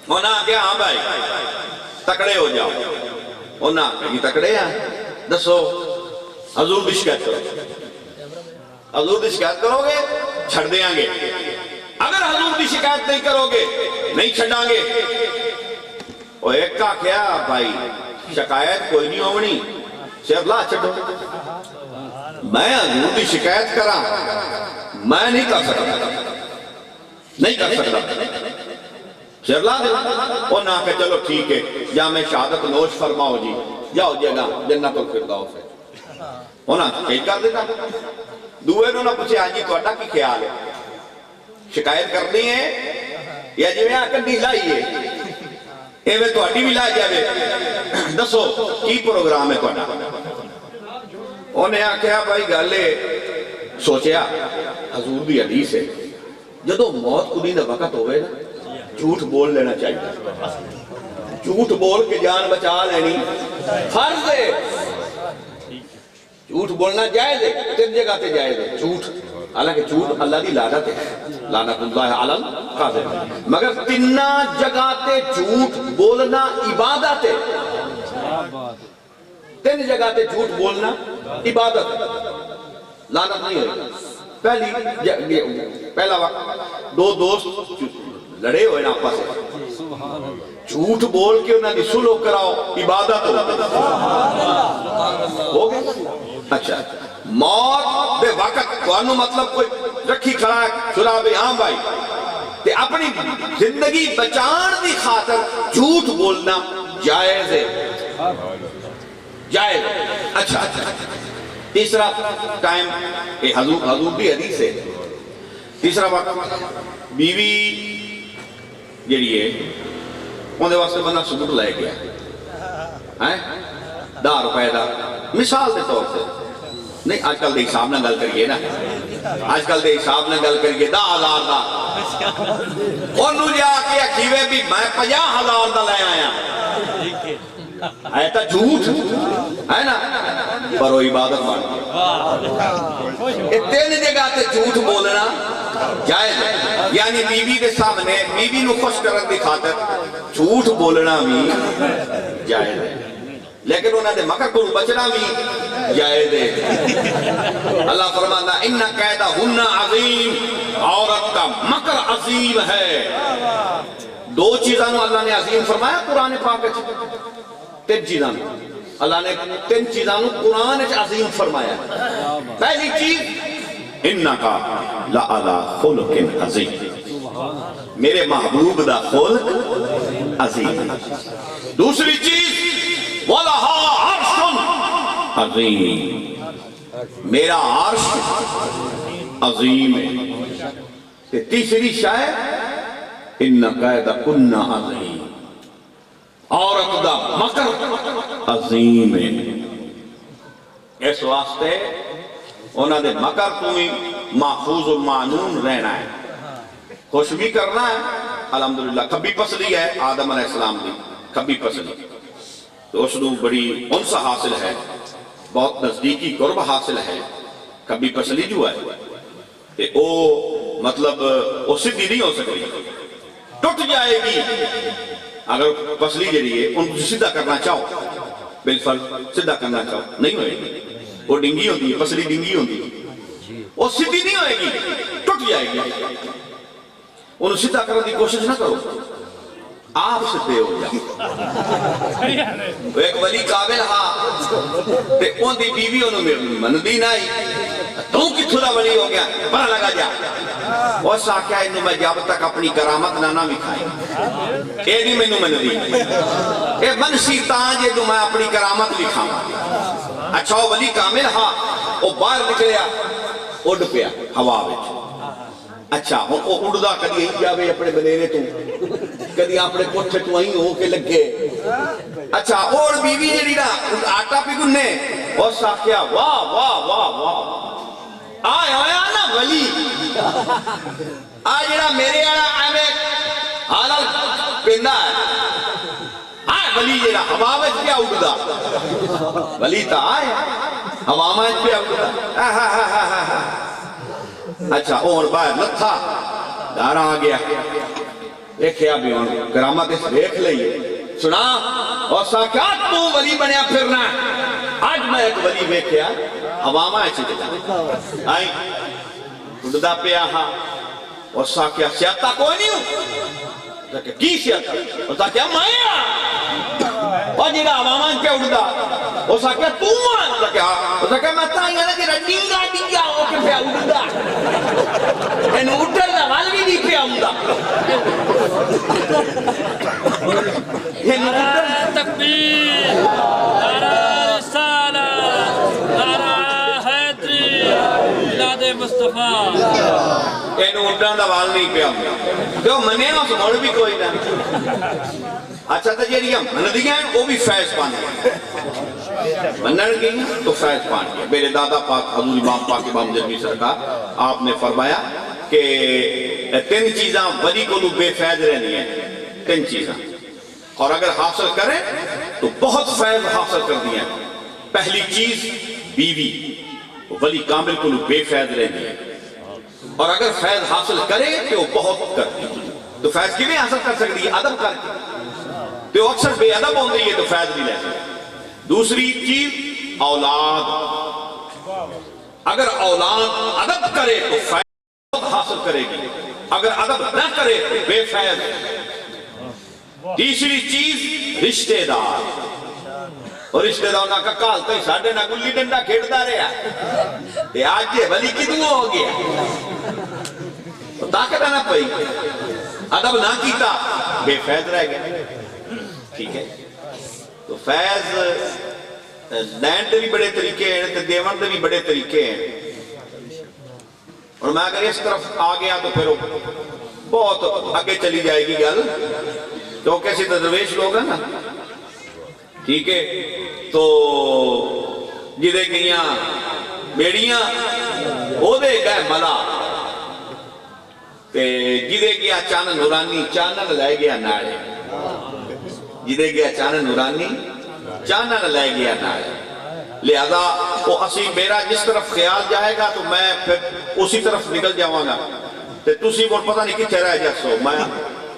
انہاں کہا ہاں بھائی تکڑے ہو جاؤ, انہاں کہا تکڑے ہیں دسو حضور دی شکایت کرو, حضور دی شکایت کرو گے چھڑ دیاں گے, اگر حضور دی شکایت نہیں کرو گے نہیں چھڑاں گے. وہ ایک کا کیا بھائی شکایت کوئی نہیں ہونی, شیخ لا چھڑو, میں حضور دی شکایت کرا میں نہیں کر سکتا, نہیں کر سکتا. شیخ لا دے وہ نہ کہ چلو ٹھیک ہے جامع شہادت نوش فرماؤ جی, جاؤ جگہ جنت الفردوس ہے, ہونا کہیں کر دیتا. دوئے نو نہ پوچھے آج جی تو اٹھا کی خیال ہے, شکایت کرنی ہے یا جی میں آکر نہیں لائیے ایوے تو اٹھی بھی لائے جاوے, دسو کی پروگرام ہے تو اٹھا. انہیں آکھیا بھائی گالے سوچیا حضور دی حدیث ہے جدو موت کو نہیں وقت ہوئے نا جھوٹ بول لینا چاہیے, جھوٹ بول کے جان بچا لینی فرض ہے. جھوٹ بولنا جائز ہے, تین جگہ تے جائز ہے جھوٹ, حالانکہ جھوٹ اللہ دی لعنت ہے, لعنت اللہ علی القاذب, مگر تینہ جگہ تے جھوٹ بولنا عبادت ہے. تین جگہ تے جھوٹ بولنا عبادت ہے, لعنت نہیں ہوئی. پہلا وقت دو دوست لڑے ہوئے نا آپس سے, جھوٹ بول کے انہوں نے سلو کراؤ عبادت ہو گئے. اچھا موت بے وقت تو انہوں مطلب کوئی رکھی کھڑا ہے سنا بھئی ہاں بھائی تے اپنی زندگی بچان دی خاطر جھوٹ بولنا جائز ہے, جائز. اچھا تیسرا ٹائم حضور بھی حدیث ہے. تیسرا وقت بیوی جڑی ہے اندھے واسطے بندہ سبوت لے گیا 10 روپے دا مثال دے طور سے, نہیں آج کل دے حساب نہ گل کریے نا, آج کل دے حساب نہ گل کریے 10,000 دا, انہوں جا کے اکھیوے بھی میں 50,000 دا لے آیا, ہے تا جھوٹ ہے نا, پر وہ عبادت بن گیا. تین جگہ تے جھوٹ بولنا جائز ہے, یعنی بیوی دے سامنے بیوی نو خوش کرن دی خاطر جھوٹ بولنا بھی جائز ہے, لیکن انہوں نے مکر کو بچنا بھی جائز ہے۔ اللہ فرماتا ان قیدہن عظیم، عورت کا مکر عظیم ہے۔ دو چیزاں اللہ نے عظیم فرمایا قرآن پاک وچ، تین چیزاں اللہ نے تین چیزاں قرآن وچ عظیم فرمایا۔ پہلی چیز انکا لعلی خلق عظیم، میرے محبوب دا خلق عظیم۔ دوسری چیز وَلَهَا عَرْشٌ عظیم، میرا عرش عظیم ہے۔ تیسری شاید ان قیدکن عظیم، عورت دا مکر عظیم ہے۔ اس واسطے انہوں نے مکر تو ہی محفوظ و معلوم رہنا ہے، خوش بھی کرنا ہے۔ الحمدللہ کبھی پسلی ہے آدم علیہ السلام دی، کبھی پسلی تو اس کو بڑی انس حاصل ہے، بہت نزدیکی قرب حاصل ہے۔ کبھی پسلی جو ہے کہ او مطلب وہ سیدھی نہیں ہو سکتی، ٹوٹ جائے گی۔ اگر پسلی جڑی ہے ان کو سیدھا کرنا چاہو، بالفرض سیدھا کرنا چاہو، نہیں ہوئے گی، وہ ڈنگی ہوتی ہے، پسلی ڈنگی ہوتی ہے، وہ سیدھی نہیں ہوئے گی، ٹوٹ جائے گی۔ انہوں سیدھا کرنے کی کوشش نہ کرو، آپ سدھے ہو جاؤ۔ ایک ولی قابل ہاں تے ان دی بیوی انہوں مندی نہ آئی، تو کتھو دا ولی ہو گیا، بڑا لگا جا۔ وہ ساکھیا انہوں میں جب تک اپنی کرامت نہ بکھائی، اے نہیں میں نوں مندی، اے منسی تاں جے تو میں اپنی کرامت بکھاؤں۔ اچھا وہ ولی کامل ہاں، وہ باہر نکلیا، اڑ پیا ہوا وچ۔ اچھا وہ اڑدا کدی ہی جاوے اپنے بنیرے تو، کدی اپنے کوٹھے تو ہی ہو کے لگے۔ اچھا اور بیوی جڑی نا آٹا پی گنے، اور ساکھیا واہ واہ واہ واہ، آئے آیا نا ولی، آج جڑا میرے آیا ایویں حالال پیندا ہے، آئے ولی جڑا ہوا وچ پیا اڑدا، ولی تا آئے ہوا وچ پیا اڑدا۔ اچھا اور باہر لتھا دار آ گیا، دیکھیا بھی ہوں کرامت اس دیکھ لئیے سنا، اور ساکھا تو ولی بنیا پھرنا ہے۔ آج میں ایک ولی دیکھیا ہواما ہے چکے جا آئی اڑدا پیا ہاں، اور ساکھیا سیاتا کوئی نہیں ہوں، کی سیاتا؟ اور ساکھیا مایا، اور جیڑا ہواما پہ اڑدا، اور ساکھیا تو ماں، اور ساکھیا میں تاں یہ لگے ڈنگا ڈنگا ہو کے پہ اڑدا، اینو اٹھر دا وال بھی نہیں پہ اڑدا، نعرہ تکبیر، نعرہ رسالت، نعرہ حیدری، میلاد مصطفیٰ۔ اینو اٹھر دا وال نہیں پہ اڑدا، تو منے ہاں سمجھ بھی کوئی نہ۔ اچھا تو جیڑی ہم مندیاں ہیں وہ بھی فیض پان گیا، منن گئی تو فیض پان گیا۔ میرے دادا پاک حضور امام پاک امام جرمی سرکار آپ نے فرمایا کہ تین چیزاں ولی کو لوگ بے فیض رہنی ہیں، تین چیزاں، اور اگر حاصل کریں تو بہت فیض حاصل کر دیا۔ پہلی چیز بیوی، ولی کامل کو لوگ بے فیض رہنی ہے، اور اگر فیض حاصل کرے تو وہ بہت کر دی۔ تو فیض کی نہیں حاصل کر سکتی ہے ادب کر کے، تو اکثر بے ادب ہوں گئی ہے تو فیض بھی لے سکتے۔ دوسری چیز اولاد، اگر اولاد ادب کرے تو فیض حاصل کرے گی، اگر ادب نہ کرے تو بے فیض۔ تیسری چیز رشتہ دار، اور رشتہ دار کا کال کئی ساڑھے نہ گلی ڈنڈا کھیڑتا رہا، تے آج یہ ولی کی دعا ہو گیا، تو طاقت نہ پئی، ادب نہ کیتا بے فیض رہ گیا۔ ٹھیک ہے، تو فیض لین دے بھی بڑے طریقے ہیں، تے دیون دے بھی بڑے طریقے ہیں، اور میں اگر اس طرف آ گیا تو پھر بہت آگے چلی جائے گی گل، تو کیسے درویش لوگ ہیں نا، ٹھیک ہے، تو جدے گئیاں بیڑیاں وہ دے گئے ملا، تے جدے گیا چانن نورانی چانن لے گیا ناڑے، جدے گیا چانن نورانی چانن لے گیا ناڑے۔ لہذا وہ اسی میرا جس طرف خیال جائے گا تو میں پھر اسی طرف نکل جاؤں گا، تے تسی وہ پتہ نہیں کچھ رہ جاسو، میں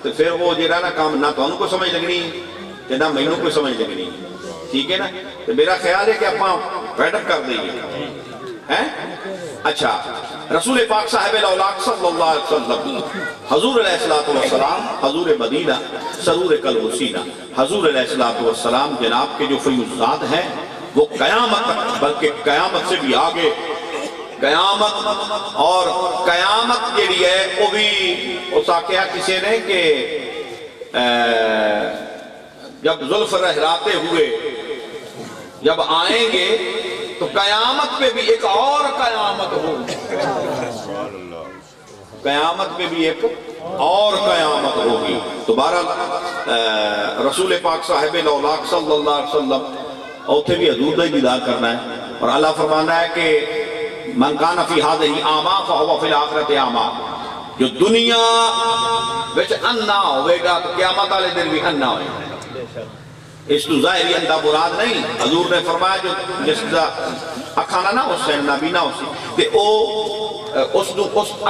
تو پھر وہ جیڑا نا کام نہ تو ان کو سمجھ لگنی تے نہ میں کو سمجھ لگنی، ٹھیک ہے نا؟ تو میرا خیال ہے کہ اپنا پیڈ اپ کر دئیے ہیں. اچھا رسول پاک صاحب الاولاق صلی اللہ علیہ وسلم حضور علیہ السلام حضور مدینہ سرور قلب و سینہ حضور علیہ السلام جناب کے جو فیوزات ہیں وہ قیامت تک بلکہ قیامت سے بھی آگے قیامت اور قیامت کے لیے وہ بھی اس آقیہ کسی نے کہ جب زلف رہراتے ہوئے جب آئیں گے تو قیامت پہ بھی ایک اور قیامت ہوگی قیامت پہ بھی ایک اور قیامت ہوگی. تو بہرحال رسول پاک صاحب الاولاق صلی اللہ علیہ وسلم اوتھے بھی حضور دا دیدار کرنا ہے اور اللہ فرمانا ہے کہ من کان فی ہذہ اعمی فہو فی الآخرۃ اعمی. جو دنیا وچ انا ہوئے گا تو قیامت والے دن بھی انا ہوئے گا. اس تو ظاہری اندھا مراد نہیں. حضور نے فرمایا جو جس کا اکھانا نہ ہو سے نبی نہ ہو سی تے او اس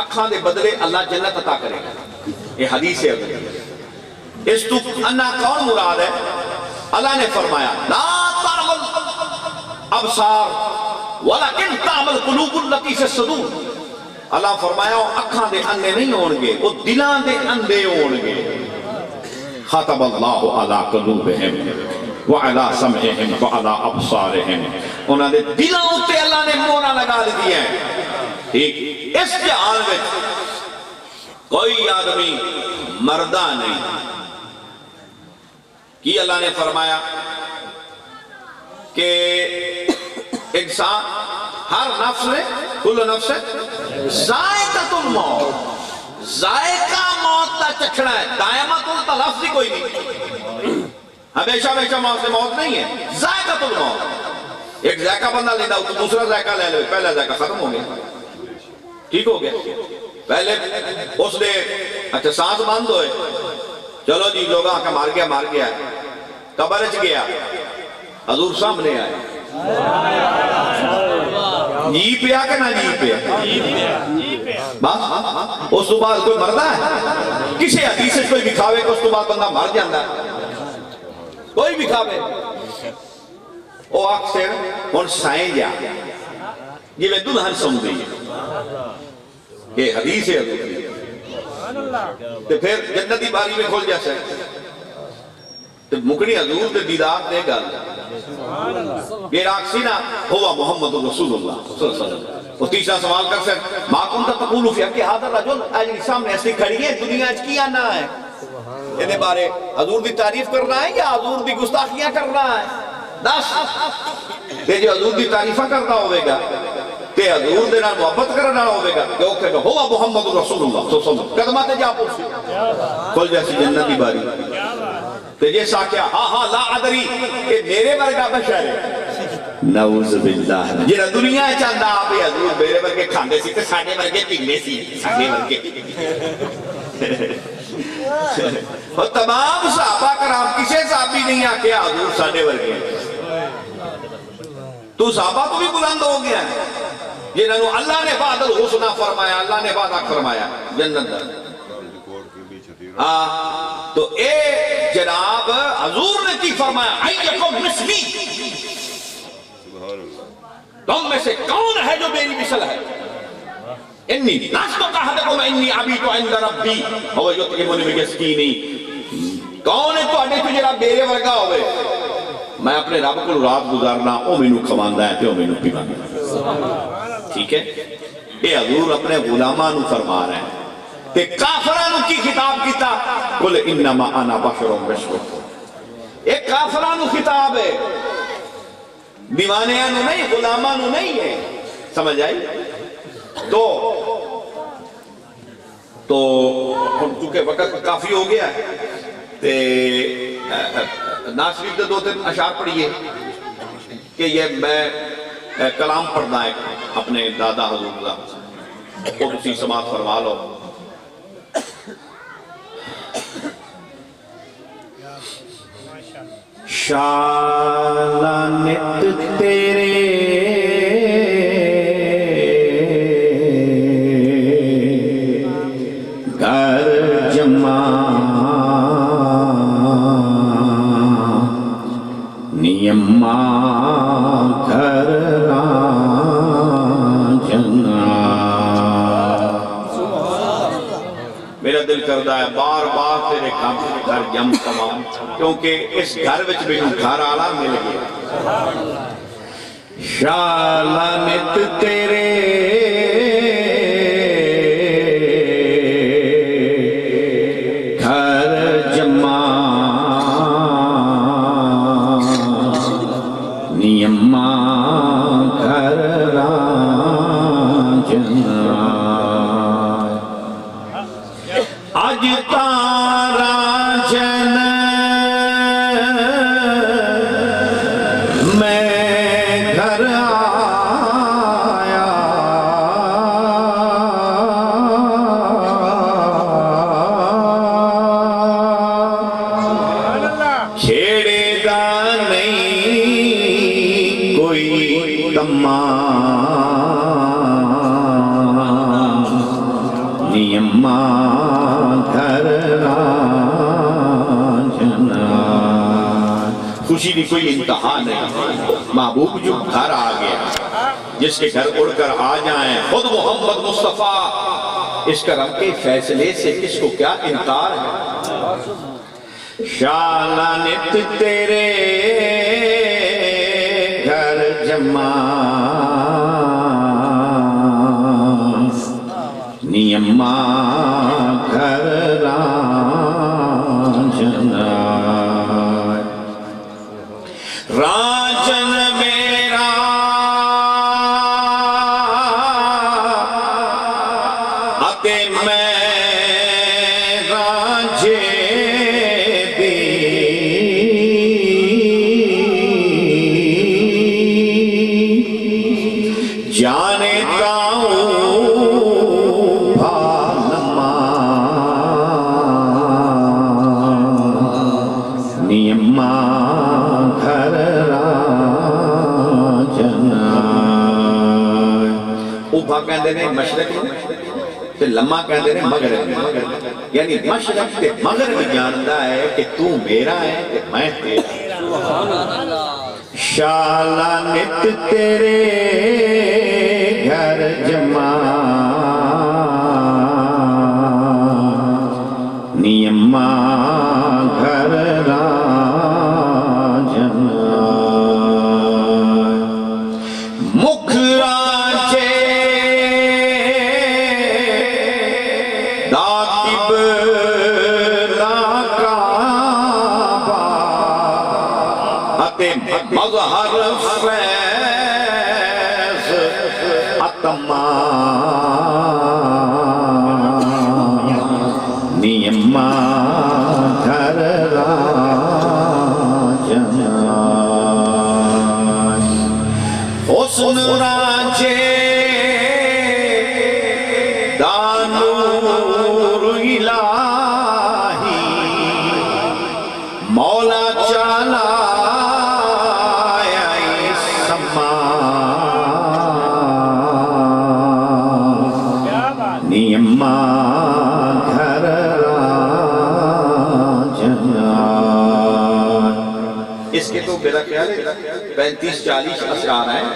اکھان دے بدلے اللہ جنت عطا کرے گا. یہ حدیث ہے. اس تو انا کون مراد ہے؟ اللہ نے فرمایا لا تعمل ابصار ولکن تعمل قلوب التی فی الصدور. اللہ فرمایا وہ اکھان دے اندھے نہیں ہون گے وہ دلان دے اندھے ہون گے. خاتم اللہ علی قلوبہم وعلی سمعہم وعلی ابصارہم. انہوں نے دلوں تے اللہ نے مونا لگا دی ہیں. ٹھیک اس جہان میں کوئی آدمی مردہ نہیں. کی اللہ نے فرمایا کہ انسان ہر نفس نے کل نفس ذائقۃ الموت ذائقہ موت کا چکھنا ہے. دائمت کا لفظ ہی کوئی نہیں. ہمیشہ ہمیشہ موت نہیں ہے. ذائقۃ الموت ایک ذائقہ بندہ لینا تو دوسرا ذائقہ لے لے. پہلا ذائقہ ختم ہو گیا ٹھیک ہو گیا. پہلے اس نے اچھا سانس بند ہوئے چلو جی لوگ آ کے مار گیا قبر چ گیا حضور سامنے آئے جی پیا کہ نہ جی پیا بس. اس تو بعد کوئی مردہ ہے؟ کسی حدیث سے کوئی بکھاوے کہ اس تو بعد بندہ مر جاندہ ہے؟ کوئی بکھاوے وہ اکثر ان سائیں جا یہ میں دلہن سمجھ دی یہ حدیث ہے حضور. تو پھر جنتی باری میں کھول جیسے تو مکنی حضور تے دیدار دے گل یہ راکسی نا ہوا محمد رسول اللہ صلی اللہ علیہ وسلم. وہ تیسرا سوال کر سکتے ما کنتا تقولو فی حق حاضر رجل اجلی سامنے ایسی کھڑی ہے دنیا اچ کیا نہ ہے. انہیں بارے حضور دی تعریف کرنا ہے یا حضور دی گستاخیاں کرنا ہے؟ دس تے جو حضور دی تعریفہ کرنا ہوئے گا تے حضور دے نال محبت کرنا ہوئے گا کہ اوکے گا ہوا محمد رسول اللہ صلی اللہ علیہ وسلم قدمات جا پوچھی کھل جیسی جنتی باری تے یہ ساکیا ہاں لا عدری کہ میرے ورگا بشر ہے. نعوذ باللہ جنہا دنیا چاندہ آپ حضور میرے ورگے کھاندے سی تے ساڑھے ورگے پینے سی ساڑھے ورگے اور تمام صحابہ کرام کسے صحابی نہیں آکے حضور ساڑھے ورگے تو صحابہ تو بھی بلند ہو گیا ہے جنہوں اللہ نے بعد الحسنہ فرمایا اللہ نے بعد فرمایا جنت در. تو اے جناب حضور نے کی فرمایا ایکم مثلی تم میں سے کون ہے جو میری مثل ہے؟ انی ناشتو کہدکم انی عبیتو عند ربی ہوا یطعمنی بمسکینی. کون ہے تو اڈے تو جناب میرے ورگا ہوئے میں اپنے رب کو رات گزارنا او مینو کھواندہ ہے تے او مینو پیواندہ. ٹھیک ہے یہ حضور اپنے غلامانو فرما رہے ہیں. تے کافرانو کی خطاب کیتا قل انما انا بشر مثلکم. ایک کافرانو خطاب ہے دیوانیانو نہیں غلامانو نہیں ہے. سمجھ آئی؟ تو ہم چونکہ وقت کافی ہو گیا ہے تے ناصری دے دو تین اشعار پڑھئے کہ یہ میں کلام پڑھنا ہے اپنے دادا حضور اللہ کو تسی سماعت فرما لو. شالانت تیرے گھر جمع نیم کردا ہے بار بار تیرے گھر جم تمام کیونکہ اس گھر وچ بھی گھر والا مل گیا شالانت تیرے گھر جمع نیما گھر راجنا اج تارا جن میں گھر آیا چھیڑے دا نہیں کوئی تمام نیما گھر راجنا خوشی کی کوئی انتہا نہیں محبوب جو گھر آ گیا جس کے گھر اڑ کر آ جائیں خود محمد مصطفیٰ اس کرم کے فیصلے سے کس کو کیا انکار ہے شالانت تیرے گھر جمع نیما گھر راجنا راجن میرا اتے میں راجے دی جانے نیما گھر راجنا اوبھا کہندے نے مشرق میں تے لمحہ کہندے نے مغرب میں یعنی مشرق تے مغرب جانتا ہے کہ تو میرا ہے تے میں تیرا شالانت تیرے گھر جمع نیما گھر راجنا مکھ راجے داکب کعبہ اتے مظہر فیض اتمام نیما گھر راجنا حسن راجے دانور الہی مولا چالا سما نیما گھر راجنا اس کے تو میرا خیال ہے 35-40 اشعار ہیں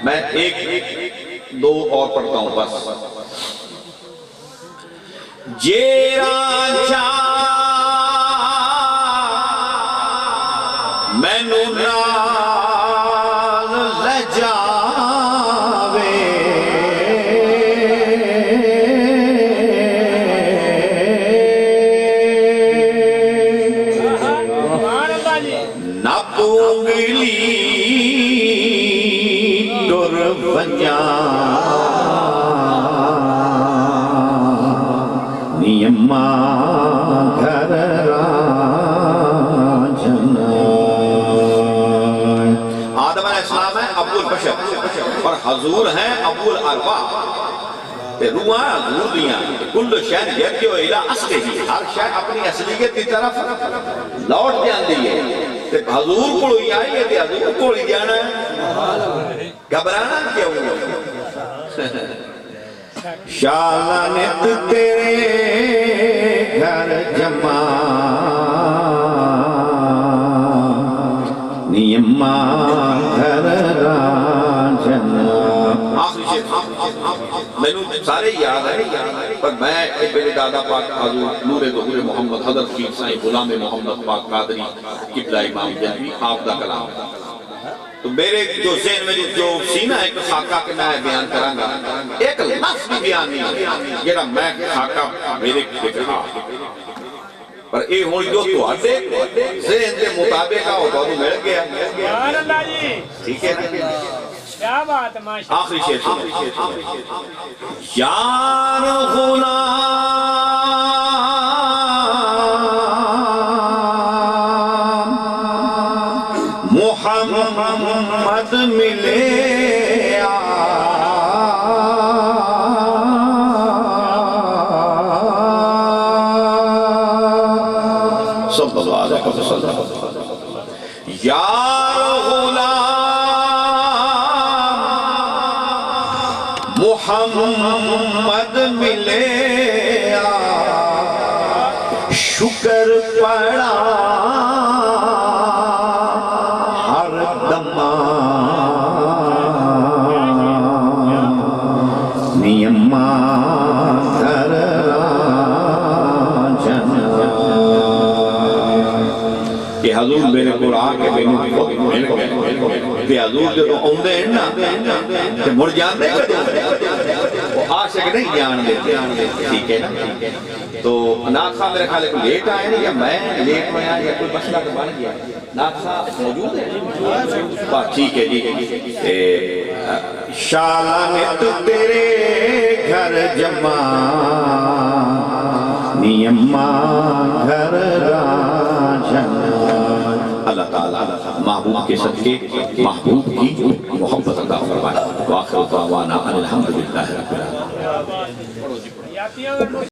میں ایک دو اور پڑھتا ہوں بس جے راجا مینو نال لجاوے نپونگلی ٹر بنیا نیما گھر راجنا آدم علیہ السلام ہے ابو البشر اور حضور ہیں ابو الارواح تے روحاں حضور دیاں کل شہر یرجع الی اصلہ ہر شہر اپنی اصلیت کی طرف لوٹ جاندی ہے تے حضور کو ہی آئی ہے تے حضور کو ہی جانا ہے گھبرانا کیوں شالانت تیرے گھر جمع نیما گھر راجنا آخری شیخ میں نے سارے یاد ہے پر میں میرے دادا پاک حضور نور ظہور محمد حضرت پیر سائیں غلام محمد پاک قادری قبلہ امام جنبی آپ دا کلام تو میرے جو ذہن میں جو سینہ ایک خاکہ کے میں بیان کروں گا ایک لفظ بھی بیان نہیں ہے یہ میں خاکہ میرے دکھا پر اے ہون جو تو آتے ذہن دے مطابق آؤ تو مل گیا سبحان اللہ جی ٹھیک ہے کیا بات ہے ماشاءاللہ آخری شیئر سنیں یار غلام محمد ملے صلی اللہ علیہ وسلم یار غلام محمد ملے شکر پڑا ہر دم نیما کر کہ حضور میرے کو آ کے مل گئے کہ حضور جو اوندے ہیں نا کہ مڑ جاندے وہ عاشق نہیں جان دیتے ٹھیک ہے نا تو ناظر صاحب میرے خیال ہے کوئی لیٹ آئے نہیں یا میں لیٹ میں آیا یا کوئی مسئلہ تو بن گیا ناظر صاحب موجود ہے بات ٹھیک ہے جی شالانت تیرے گھر جمع نیما گھر راجن اللہ تعالیٰ محبوب کے صدقے محبوب کی محبت عطا فرمائے وآخر دعوانا الحمدللہ رب العالمین